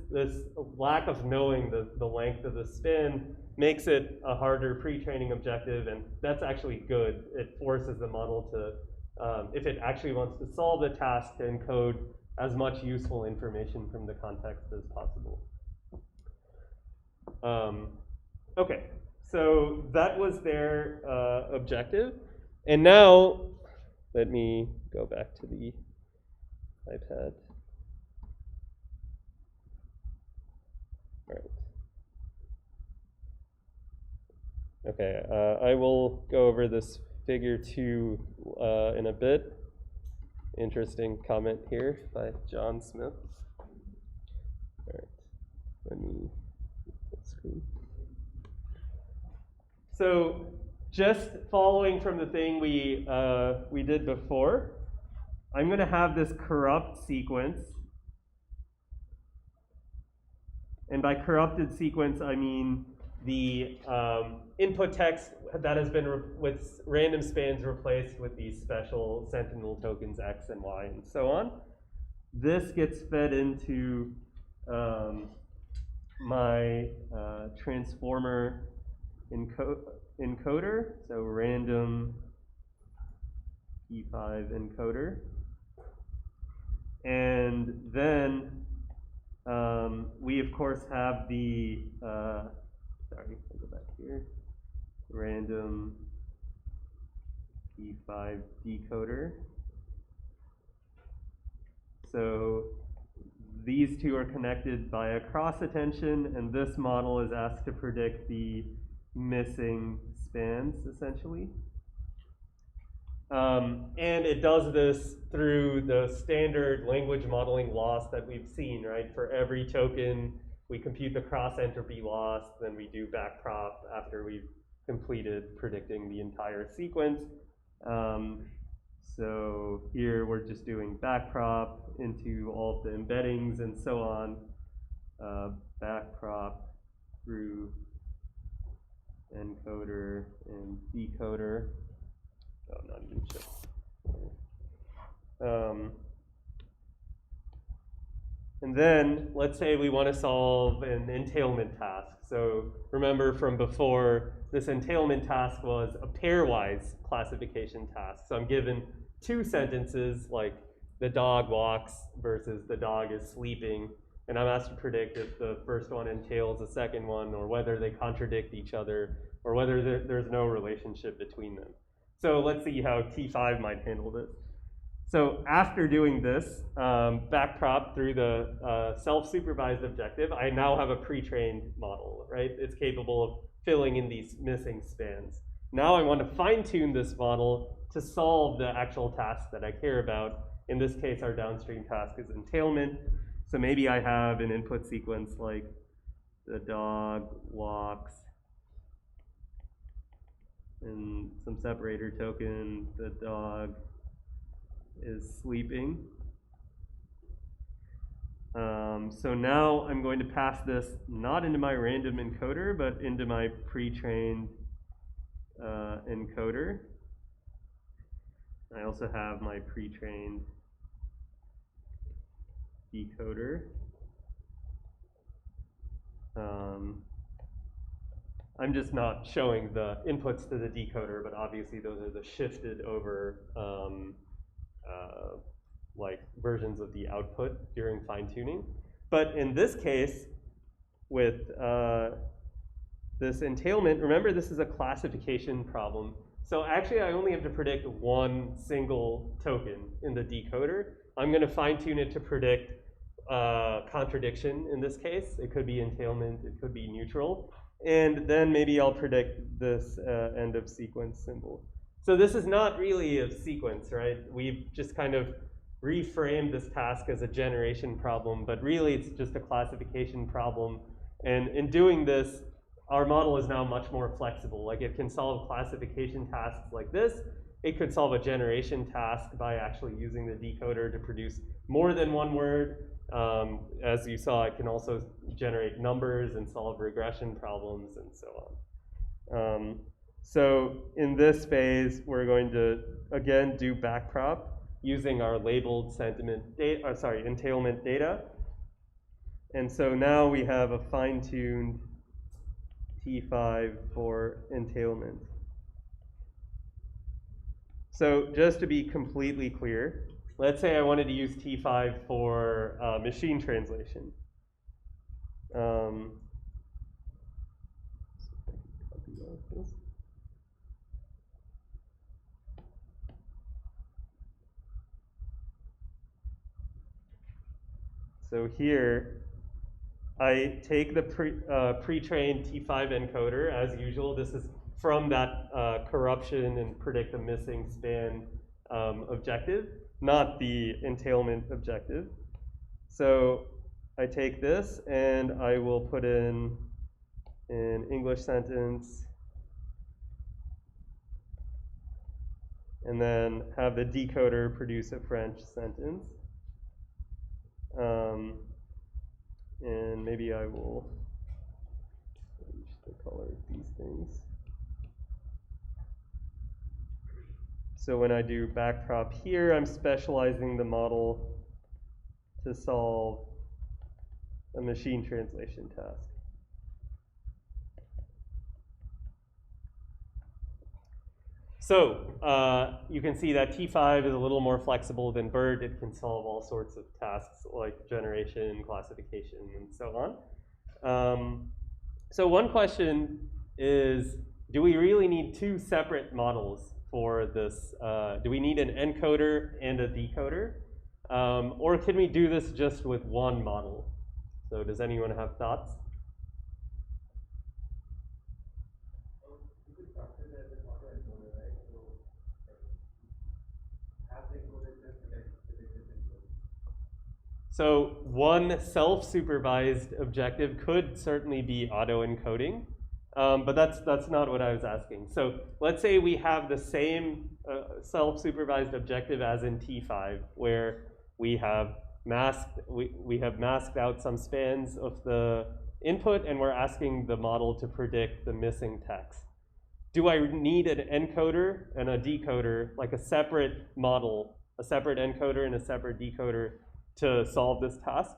[SPEAKER 1] lack of knowing the length of the spin makes it a harder pre-training objective, and that's actually good. It forces the model to, if it actually wants to solve the task, to encode as much useful information from the context as possible. Okay, so that was their objective. And now, let me go back to the iPad. All right. Okay, I will go over this figure 2 in a bit. Interesting comment here by John Smith. All right, let me full screen. So just following from the thing we did before, I'm going to have this corrupt sequence. And by corrupted sequence, I mean the input text that has been with random spans replaced with these special sentinel tokens X and Y and so on. This gets fed into my transformer encoder, so random P5 encoder. And then we, of course, have the, sorry, I'll go back here, random P5 decoder. So these two are connected by a cross attention, and this model is asked to predict the missing spans, essentially. And it does this through the standard language modeling loss that we've seen, right? For every token, we compute the cross entropy loss, then we do backprop after we've completed predicting the entire sequence. So here we're just doing backprop into all of the embeddings and so on. Backprop through encoder and decoder. Oh, not even sure. And then let's say we want to solve an entailment task. So remember from before, this entailment task was a pairwise classification task. So I'm given 2 sentences, like the dog walks versus the dog is sleeping, and I'm asked to predict if the first one entails the second one, or whether they contradict each other, or whether there's no relationship between them. So let's see how T5 might handle this. So after doing this, backprop through the self-supervised objective, I now have a pre-trained model, right? It's capable of filling in these missing spans. Now I want to fine-tune this model to solve the actual task that I care about. In this case, our downstream task is entailment. So maybe I have an input sequence like the dog walks, and some separator token, the dog is sleeping. So now I'm going to pass this not into my random encoder, but into my pre-trained encoder. I also have my pre-trained decoder. I'm just not showing the inputs to the decoder, but obviously those are the shifted over like versions of the output during fine-tuning. But in this case, with this entailment, remember this is a classification problem. So actually I only have to predict one single token in the decoder. I'm going to fine-tune it to predict contradiction in this case. It could be entailment, it could be neutral. And then maybe I'll predict this end of sequence symbol. So this is not really a sequence, right? We've just kind of reframed this task as a generation problem, but really it's just a classification problem. And in doing this, our model is now much more flexible. Like it can solve classification tasks like this. It could solve a generation task by actually using the decoder to produce more than one word. As you saw, it can also generate numbers and solve regression problems and so on. So in this phase, we're going to, again, do backprop using our labeled entailment data. And so now we have a fine-tuned T5 for entailment. So just to be completely clear, let's say I wanted to use T5 for machine translation. So here, I take the pre-trained T5 encoder as usual. This is from that corruption and predict a missing span objective, not the entailment objective. So I take this and I will put in an English sentence and then have the decoder produce a French sentence. And maybe I will change the color of these things. So when I do backprop here, I'm specializing the model to solve a machine translation task. So you can see that T5 is a little more flexible than BERT. It can solve all sorts of tasks like generation, classification, and so on. So one question is, do we really need two separate models for this? Do we need an encoder and a decoder? Or can we do this just with one model? So does anyone have thoughts? So one self-supervised objective could certainly be auto-encoding, but that's not what I was asking. So let's say we have the same self-supervised objective as in T5, where we have masked out some spans of the input, and we're asking the model to predict the missing text. Do I need an encoder and a decoder, like a separate model, a separate encoder and a separate decoder, to solve this task?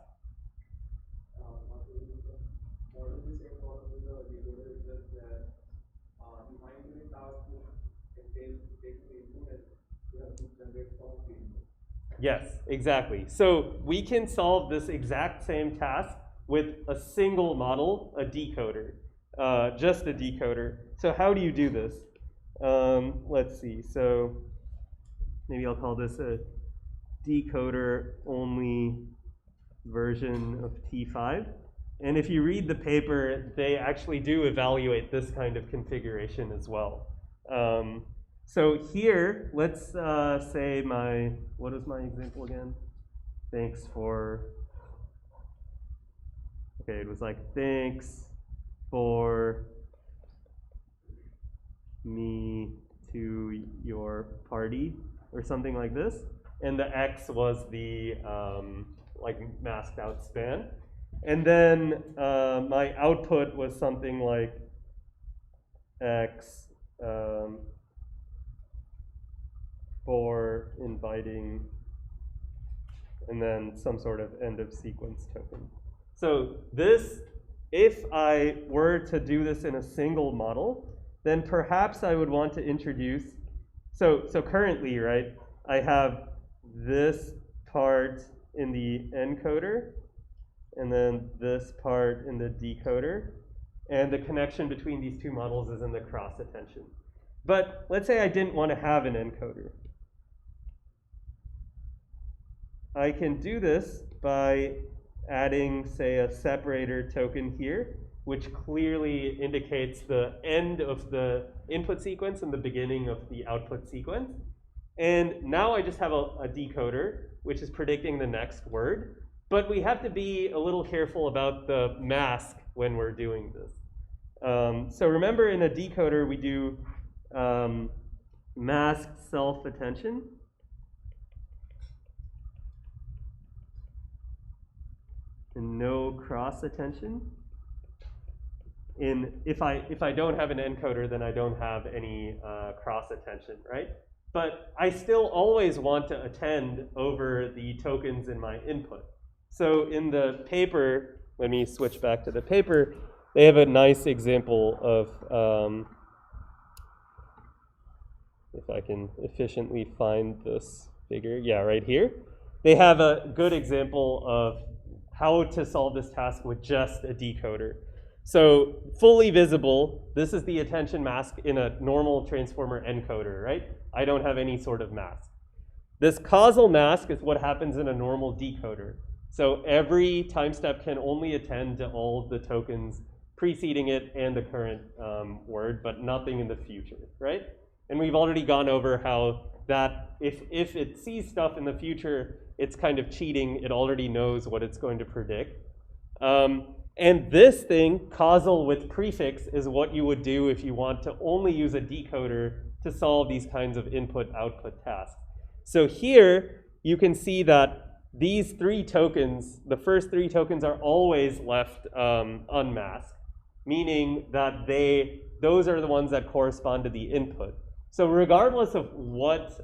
[SPEAKER 1] Yes, exactly. So we can solve this exact same task with a single model, a decoder, just a decoder. So how do you do this? Let's see. So maybe I'll call this a decoder only version of T5. And if you read the paper, they actually do evaluate this kind of configuration as well. So here, let's say what is my example again? Thanks for, okay, it was like, thanks for me to your party, or something like this. And the X was the like masked out span. And then my output was something like X for inviting, and then some sort of end of sequence token. So this, if I were to do this in a single model, then perhaps I would want to introduce, so currently, right, I have this part in the encoder, and then this part in the decoder, and the connection between these two models is in the cross attention. But let's say I didn't want to have an encoder. I can do this by adding, say, a separator token here, which clearly indicates the end of the input sequence and the beginning of the output sequence. And now I just have a decoder, which is predicting the next word. But we have to be a little careful about the mask when we're doing this. So remember, in a decoder, we do masked self-attention. and no cross attention. If I don't have an encoder, then I don't have any cross attention, right? But I still always want to attend over the tokens in my input. So in the paper, let me switch back to the paper, they have a nice example of, if I can efficiently find this figure, yeah, right here. They have a good example of how to solve this task with just a decoder. So fully visible, this is the attention mask in a normal transformer encoder, right? I don't have any sort of mask. This causal mask is what happens in a normal decoder. So every time step can only attend to all the tokens preceding it and the current word, but nothing in the future, right? And we've already gone over how that if it sees stuff in the future, it's kind of cheating. It already knows what it's going to predict. And this thing, causal with prefix, is what you would do if you want to only use a decoder to solve these kinds of input-output tasks. So here, you can see that these three tokens, the first three tokens are always left unmasked, meaning that those are the ones that correspond to the input. So regardless of what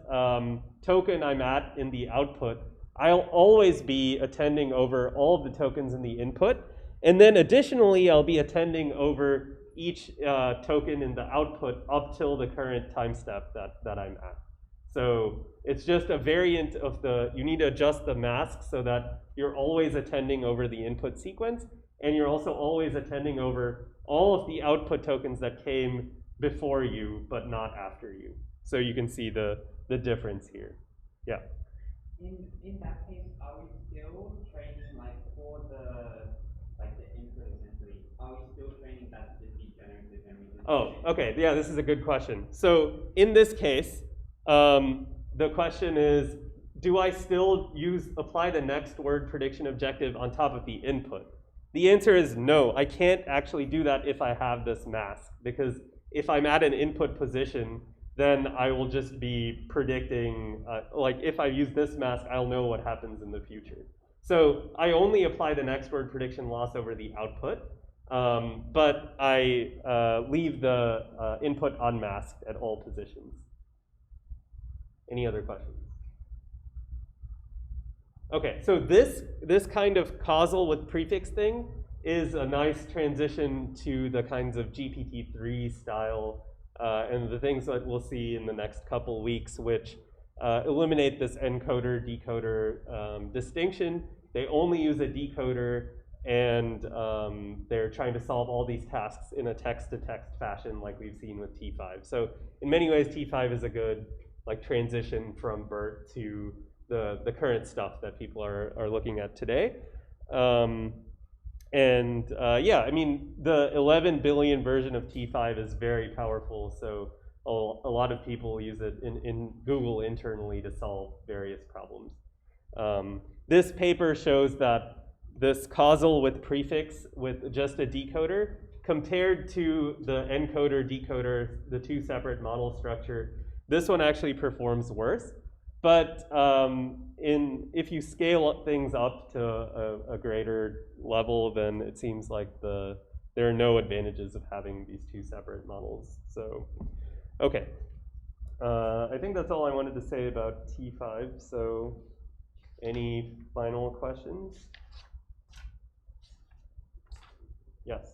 [SPEAKER 1] token I'm at in the output, I'll always be attending over all of the tokens in the input. And then additionally, I'll be attending over each token in the output up till the current time step that I'm at. So it's just a variant of you need to adjust the mask so that you're always attending over the input sequence, and you're also always attending over all of the output tokens that came before you, but not after you. So you can see the difference here. Yeah.
[SPEAKER 4] In that case, are we still training like for the input essentially? Are we still training that to be generative and we
[SPEAKER 1] Oh, okay. Yeah, this is a good question. So in this case, the question is, do I still apply the next word prediction objective on top of the input? The answer is no. I can't actually do that if I have this mask, because if I'm at an input position, then I will just be predicting, like if I use this mask, I'll know what happens in the future. So I only apply the next word prediction loss over the output, but I leave the input unmasked at all positions. Any other questions? Okay, so this kind of causal with prefix thing is a nice transition to the kinds of GPT-3 style and the things that we'll see in the next couple weeks, which eliminate this encoder-decoder distinction. They only use a decoder, and they're trying to solve all these tasks in a text-to-text fashion like we've seen with T5. So in many ways, T5 is a good transition from BERT to the current stuff that people are looking at today. Yeah, I mean, the 11 billion version of T5 is very powerful, so a lot of people use it in Google internally to solve various problems. This paper shows that this causal with prefix with just a decoder compared to the encoder-decoder, the two separate model structure, this one actually performs worse. But if you scale things up to a greater level, then it seems like there are no advantages of having these two separate models. So, okay. I think that's all I wanted to say about T5. So, any final questions? Yes.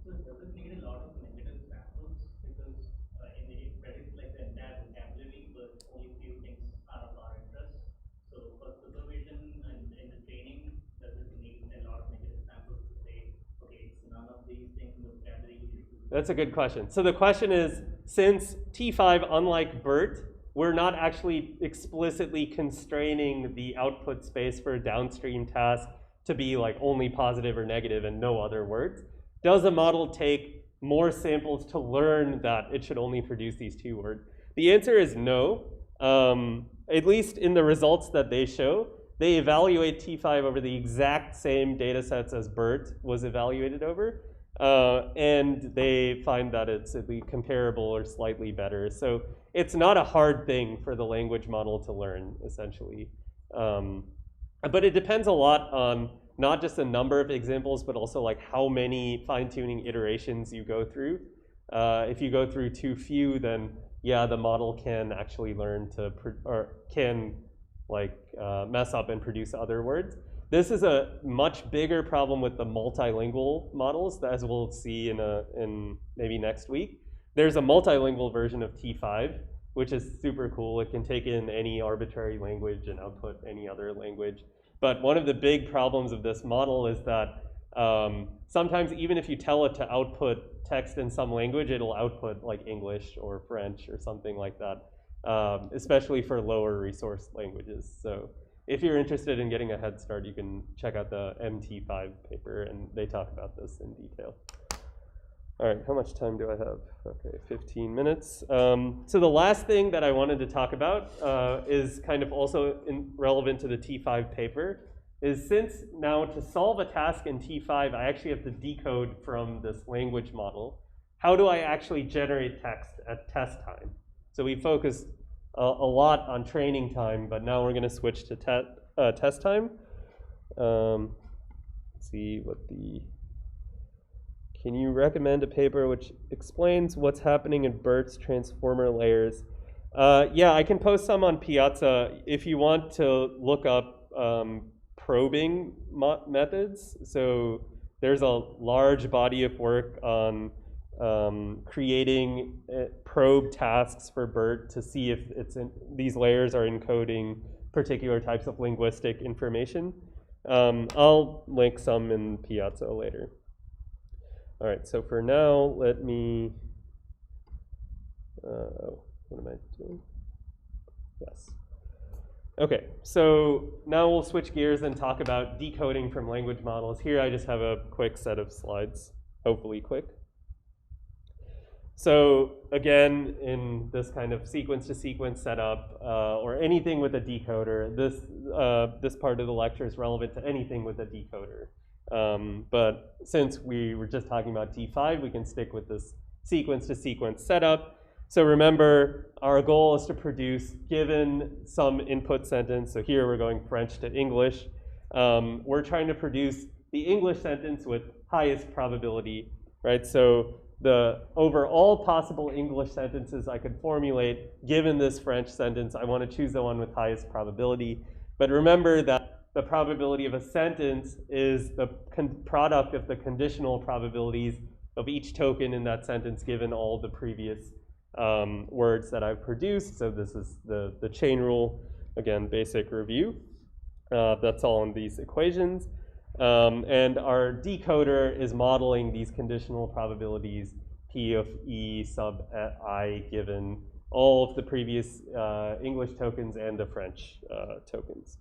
[SPEAKER 2] So does it need a lot of negative samples because it predicts like the entire vocabulary, but only few things are of our interest. So for supervision and in the training, does it need a lot of negative samples to say, okay, it's none of these things in the vocabulary?
[SPEAKER 1] That's a good question. So the question is, since T5, unlike BERT, we're not actually explicitly constraining the output space for a downstream task to be like only positive or negative and no other words, does a model take more samples to learn that it should only produce these two words? The answer is no. At least in the results that they show, they evaluate T5 over the exact same data sets as BERT was evaluated over, and they find that it's at least comparable or slightly better. So it's not a hard thing for the language model to learn, essentially. But it depends a lot on not just a number of examples, but also like how many fine-tuning iterations you go through. If you go through too few, then yeah, the model can actually learn to, mess up and produce other words. This is a much bigger problem with the multilingual models, as we'll see in maybe next week. There's a multilingual version of T5, which is super cool. It can take in any arbitrary language and output any other language. But one of the big problems of this model is that sometimes even if you tell it to output text in some language, it'll output like English or French or something like that, especially for lower resource languages. So if you're interested in getting a head start, you can check out the MT5 paper, and they talk about this in detail. All right, how much time do I have? Okay, 15 minutes. So the last thing that I wanted to talk about is kind of also relevant to the T5 paper, is since now to solve a task in T5, I actually have to decode from this language model. How do I actually generate text at test time? So we focused a lot on training time, but now we're going to switch to test time. Let's see what the... Can you recommend a paper which explains what's happening in BERT's transformer layers? Yeah, I can post some on Piazza if you want to look up probing methods. So there's a large body of work on creating probe tasks for BERT to see if these layers are encoding particular types of linguistic information. I'll link some in Piazza later. All right, so for now, let me, what am I doing? Yes. Okay, so now we'll switch gears and talk about decoding from language models. Here I just have a quick set of slides, hopefully quick. So again, in this kind of sequence-to-sequence setup, or anything with a decoder, this part of the lecture is relevant to anything with a decoder. But since we were just talking about T5, we can stick with this sequence-to-sequence setup. So remember, our goal is to produce, given some input sentence, so here we're going French to English, we're trying to produce the English sentence with highest probability, right? So the overall possible English sentences I could formulate, given this French sentence, I want to choose the one with highest probability. But remember that the probability of a sentence is the product of the conditional probabilities of each token in that sentence given all the previous words that I've produced. So this is the chain rule, again, basic review. That's all in these equations. And our decoder is modeling these conditional probabilities, P of E sub I given all of the previous English tokens and the French tokens.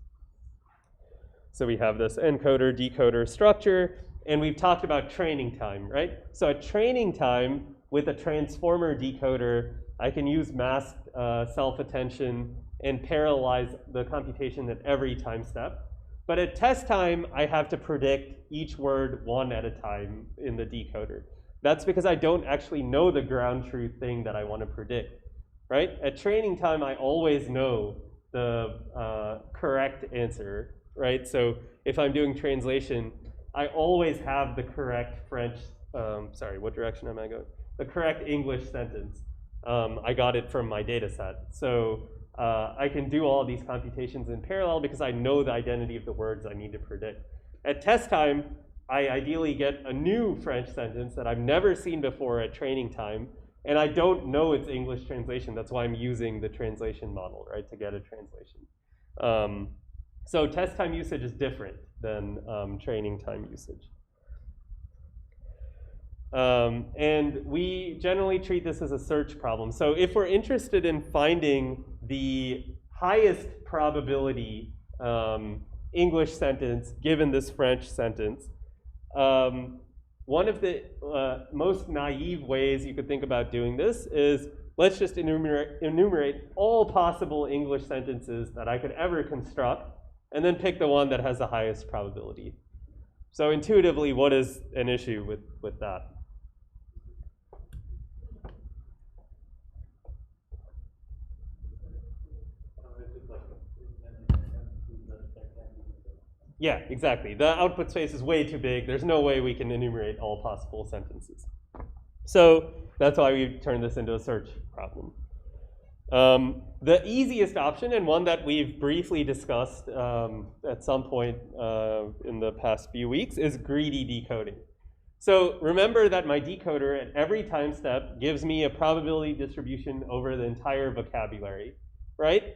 [SPEAKER 1] So we have this encoder-decoder structure, and we've talked about training time, right? So at training time, with a transformer decoder, I can use masked self-attention and parallelize the computation at every time step. But at test time, I have to predict each word one at a time in the decoder. That's because I don't actually know the ground truth thing that I want to predict, right? At training time, I always know the correct answer, right? So if I'm doing translation, I always have the correct French, sorry, what direction am I going? The correct English sentence. I got it from my data set. So I can do all of these computations in parallel because I know the identity of the words I need to predict. At test time, I ideally get a new French sentence that I've never seen before at training time, and I don't know its English translation. That's why I'm using the translation model, right, to get a translation. So test time usage is different than training time usage. And we generally treat this as a search problem. So if we're interested in finding the highest probability English sentence given this French sentence, one of the most naive ways you could think about doing this is let's just enumerate all possible English sentences that I could ever construct and then pick the one that has the highest probability. So intuitively, what is an issue with that? Yeah, exactly. The output space is way too big. There's no way we can enumerate all possible sentences. So that's why we turned this into a search problem. The easiest option, and one that we've briefly discussed at some point in the past few weeks, is greedy decoding. So remember that my decoder at every time step gives me a probability distribution over the entire vocabulary, right?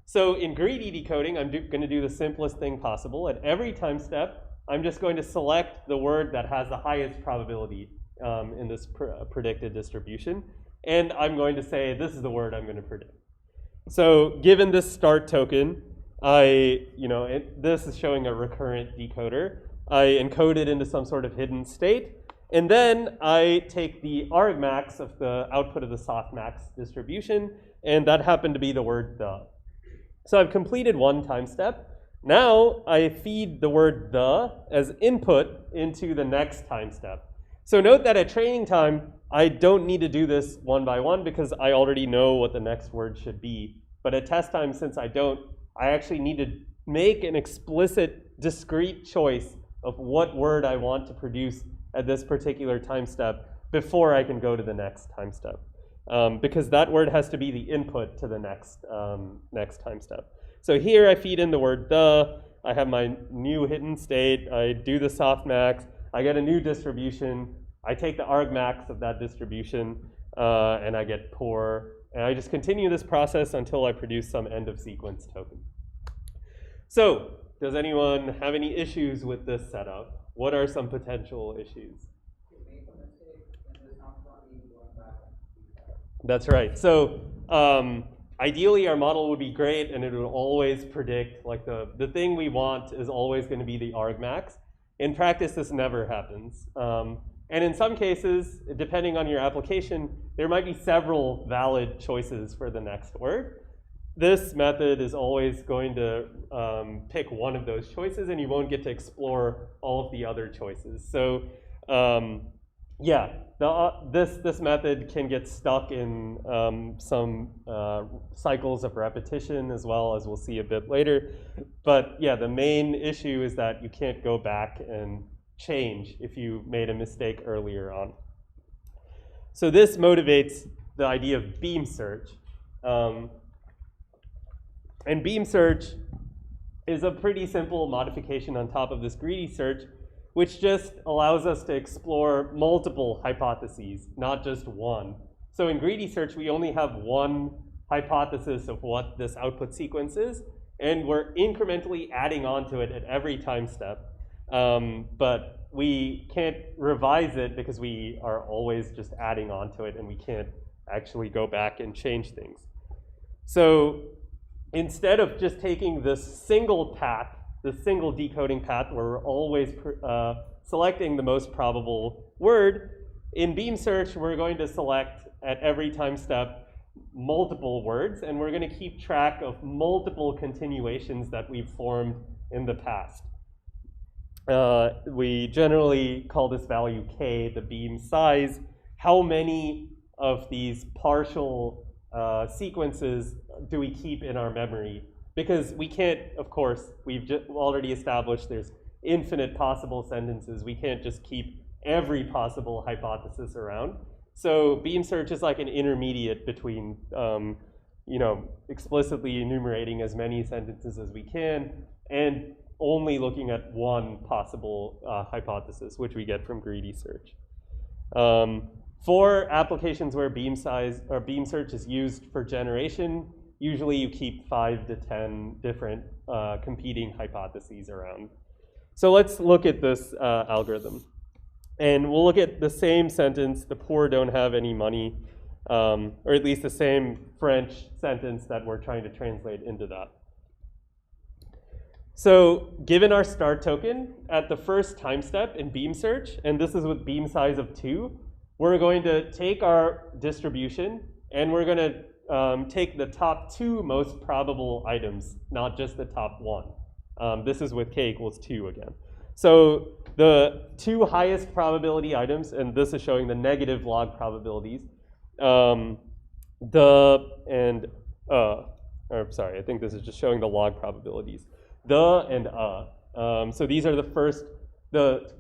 [SPEAKER 1] So in greedy decoding, I'm going to do the simplest thing possible. At every time step, I'm just going to select the word that has the highest probability in this predicted distribution. And I'm going to say, this is the word I'm going to predict. So given this start token, this is showing a recurrent decoder. I encode it into some sort of hidden state. And then I take the argmax of the output of the softmax distribution, and that happened to be the word the. So I've completed one time step. Now I feed the word the as input into the next time step. So note that at training time, I don't need to do this one by one because I already know what the next word should be. But at test time, since I don't, I actually need to make an explicit, discrete choice of what word I want to produce at this particular time step before I can go to the next time step. Because that word has to be the input to the next time step. So here I feed in the word the, I have my new hidden state, I do the softmax, I get a new distribution, I take the argmax of that distribution, and I get poor, and I just continue this process until I produce some end of sequence token. So, does anyone have any issues with this setup? What are some potential issues? That's right. So ideally our model would be great and it would always predict, like the thing we want is always going to be the argmax. In practice, this never happens. And in some cases, depending on your application, there might be several valid choices for the next word. This method is always going to pick one of those choices, and you won't get to explore all of the other choices. So yeah, this method can get stuck in some cycles of repetition, as well as we'll see a bit later. But yeah, the main issue is that you can't go back and change if you made a mistake earlier on. So this motivates the idea of beam search. And beam search is a pretty simple modification on top of this greedy search, which just allows us to explore multiple hypotheses, not just one. So in greedy search, we only have one hypothesis of what this output sequence is, and we're incrementally adding on to it at every time step. But we can't revise it because we are always just adding on to it, and we can't actually go back and change things. So instead of just taking this single path, the single decoding path where we're always selecting the most probable word, in beam search, we're going to select at every time step multiple words, and we're going to keep track of multiple continuations that we've formed in the past. We generally call this value k the beam size. How many of these partial sequences do we keep in our memory? Because we can't, of course, we've already established there's infinite possible sentences. We can't just keep every possible hypothesis around. So beam search is like an intermediate between explicitly enumerating as many sentences as we can and only looking at one possible hypothesis, which we get from greedy search. For applications where beam search is used for generation, usually you keep 5 to 10 different competing hypotheses around. So let's look at this algorithm. And we'll look at the same sentence, the poor don't have any money, or at least the same French sentence that we're trying to translate into that. So given our start token, at the first time step in beam search, and this is with beam size of 2, we're going to take our distribution and we're going to take the top 2 most probable items, not just the top 1. This is with k equals 2 again. So the 2 highest probability items, and this is showing the negative log probabilities, I think this is just showing the log probabilities. the and So these are the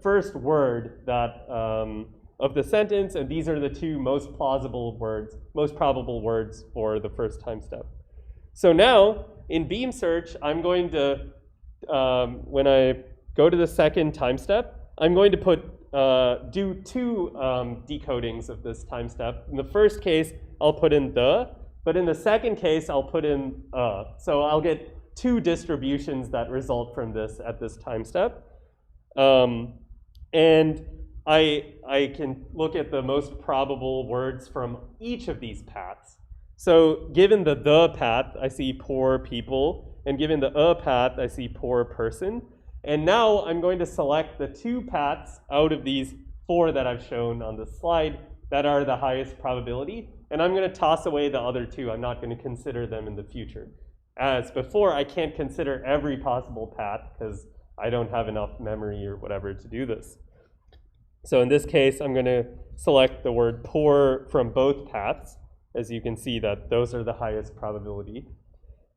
[SPEAKER 1] first word that of the sentence, and these are the two most plausible words, most probable words for the first time step. So now in beam search, I'm going to, when I go to the second time step, I'm going to do two decodings of this time step. In the first case, I'll put in the, but in the second case, I'll put in So I'll get two distributions that result from this at this time step. And I can look at the most probable words from each of these paths. So given the path, I see poor people, and given the path, I see poor person. And now I'm going to select the two paths out of these four that I've shown on the slide that are the highest probability, and I'm going to toss away the other two. I'm not going to consider them in the future. As before, I can't consider every possible path because I don't have enough memory or whatever to do this. So in this case, I'm going to select the word poor from both paths. As you can see that those are the highest probability.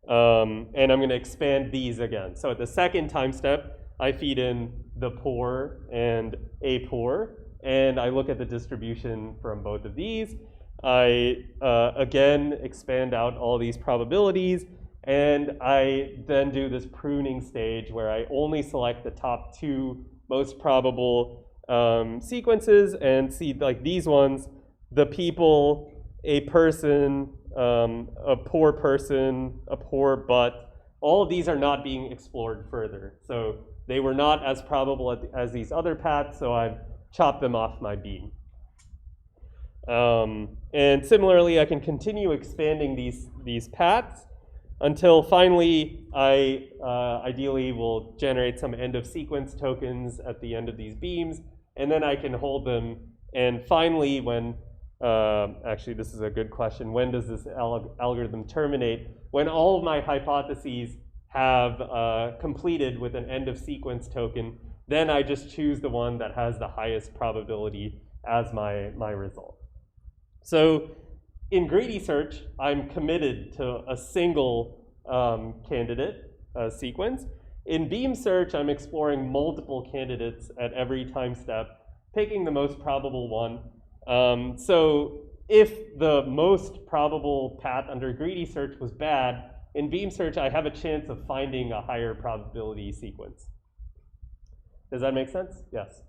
[SPEAKER 1] And I'm going to expand these again. So at the second time step, I feed in the poor and a poor, and I look at the distribution from both of these. I again expand out all these probabilities, and I then do this pruning stage where I only select the top two most probable sequences and see like these ones, the people, a person, a poor person, a poor but. All of these are not being explored further. So they were not as probable as these other paths, so I've chopped them off my beam. And similarly, I can continue expanding these paths until finally I ideally will generate some end of sequence tokens at the end of these beams, and then I can hold them. And finally, when actually, this is a good question. When does this algorithm terminate? When all of my hypotheses have completed with an end of sequence token, then I just choose the one that has the highest probability as my result. So in greedy search, I'm committed to a single candidate sequence. In beam search, I'm exploring multiple candidates at every time step, picking the most probable one. So if the most probable path under greedy search was bad, in beam search I have a chance of finding a higher probability sequence. Does that make sense? Yes.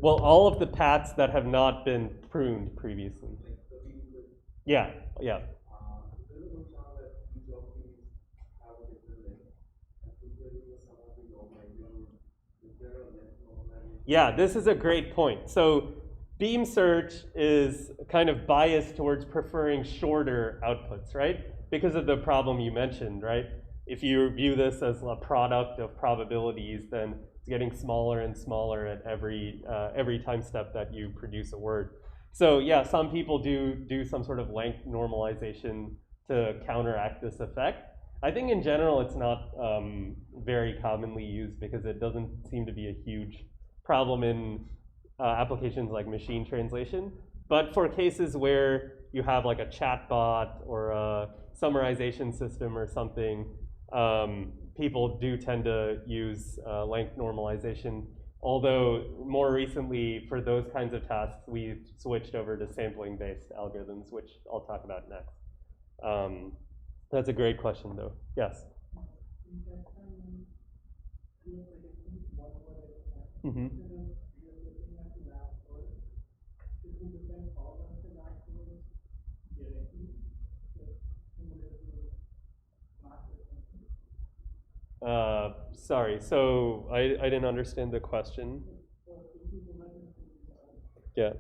[SPEAKER 1] Well, all of the paths that have not been pruned previously. Yeah, yeah. Yeah, this is a great point. So beam search is kind of biased towards preferring shorter outputs, right? Because of the problem you mentioned, right? If you view this as a product of probabilities, then it's getting smaller and smaller at every time step that you produce a word. So yeah, some people do some sort of length normalization to counteract this effect. I think in general it's not very commonly used because it doesn't seem to be a huge problem in applications like machine translation. But for cases where you have like a chatbot or a summarization system or something, people do tend to use length normalization. Although more recently, for those kinds of tasks, we've switched over to sampling-based algorithms, which I'll talk about next. That's a great question, though. Yes? Mm-hmm. Sorry, so I didn't understand the question. Yeah.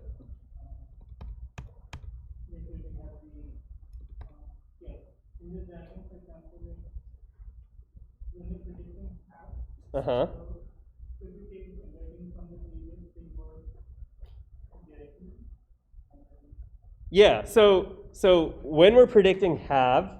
[SPEAKER 1] Uh-huh. Yeah, so when we're predicting have,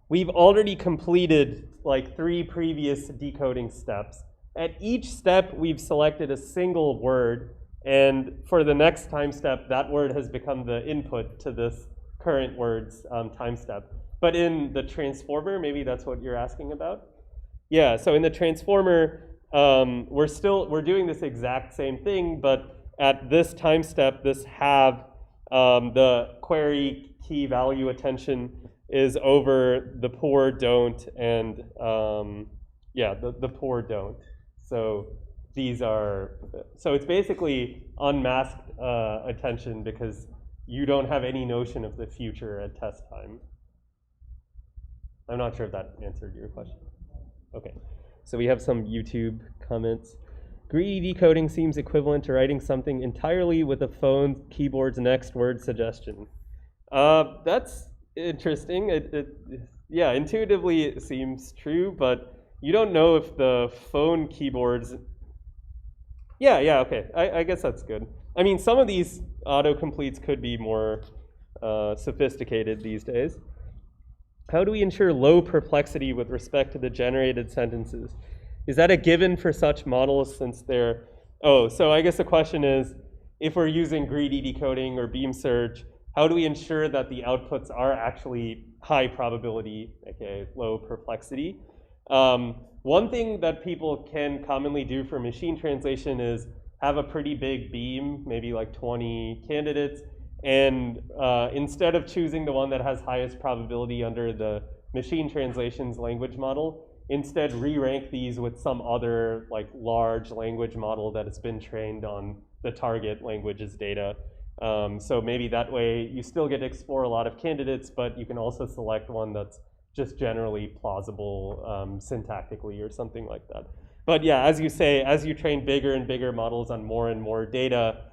[SPEAKER 1] we've already completed like 3 previous decoding steps. At each step, we've selected a single word, and for the next time step, that word has become the input to this current word's time step. But in the transformer, maybe that's what you're asking about? Yeah, so in the transformer, we're doing this exact same thing, but at this time step, this have, the query key value attention is over the poor don't and, yeah, the poor don't. So these are, so it's basically unmasked attention because you don't have any notion of the future at test time. I'm not sure if that answered your question. Okay, so we have some YouTube comments. Greedy decoding seems equivalent to writing something entirely with a phone keyboard's next word suggestion. That's interesting. Yeah, intuitively it seems true, but you don't know if the phone keyboards. Yeah, okay. I guess that's good. I mean, some of these autocompletes could be more sophisticated these days. How do we ensure low perplexity with respect to the generated sentences? Is that a given for such models since they're, so I guess the question is, if we're using greedy decoding or beam search, how do we ensure that the outputs are actually high probability, aka low perplexity? One thing that people can commonly do for machine translation is have a pretty big beam, maybe like 20 candidates, and instead of choosing the one that has highest probability under the machine translations language model, instead re-rank these with some other like large language model that has been trained on the target language's data. So maybe that way you still get to explore a lot of candidates, but you can also select one that's just generally plausible syntactically or something like that. But yeah, as you say, as you train bigger and bigger models on more and more data,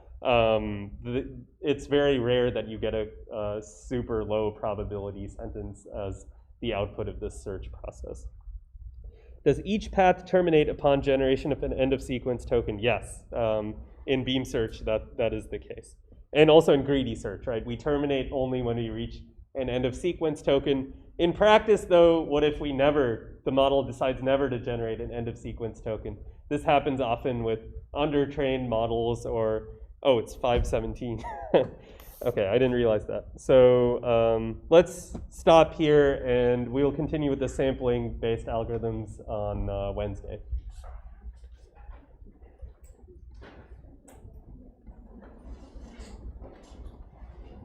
[SPEAKER 1] it's very rare that you get a super low probability sentence as the output of this search process. Does each path terminate upon generation of an end of sequence token? Yes, in beam search that is the case. And also in greedy search, right? We terminate only when we reach an end of sequence token. In practice though, what if the model decides never to generate an end of sequence token? This happens often with undertrained models or, it's 517. Okay, I didn't realize that. So let's stop here and we'll continue with the sampling based algorithms on Wednesday.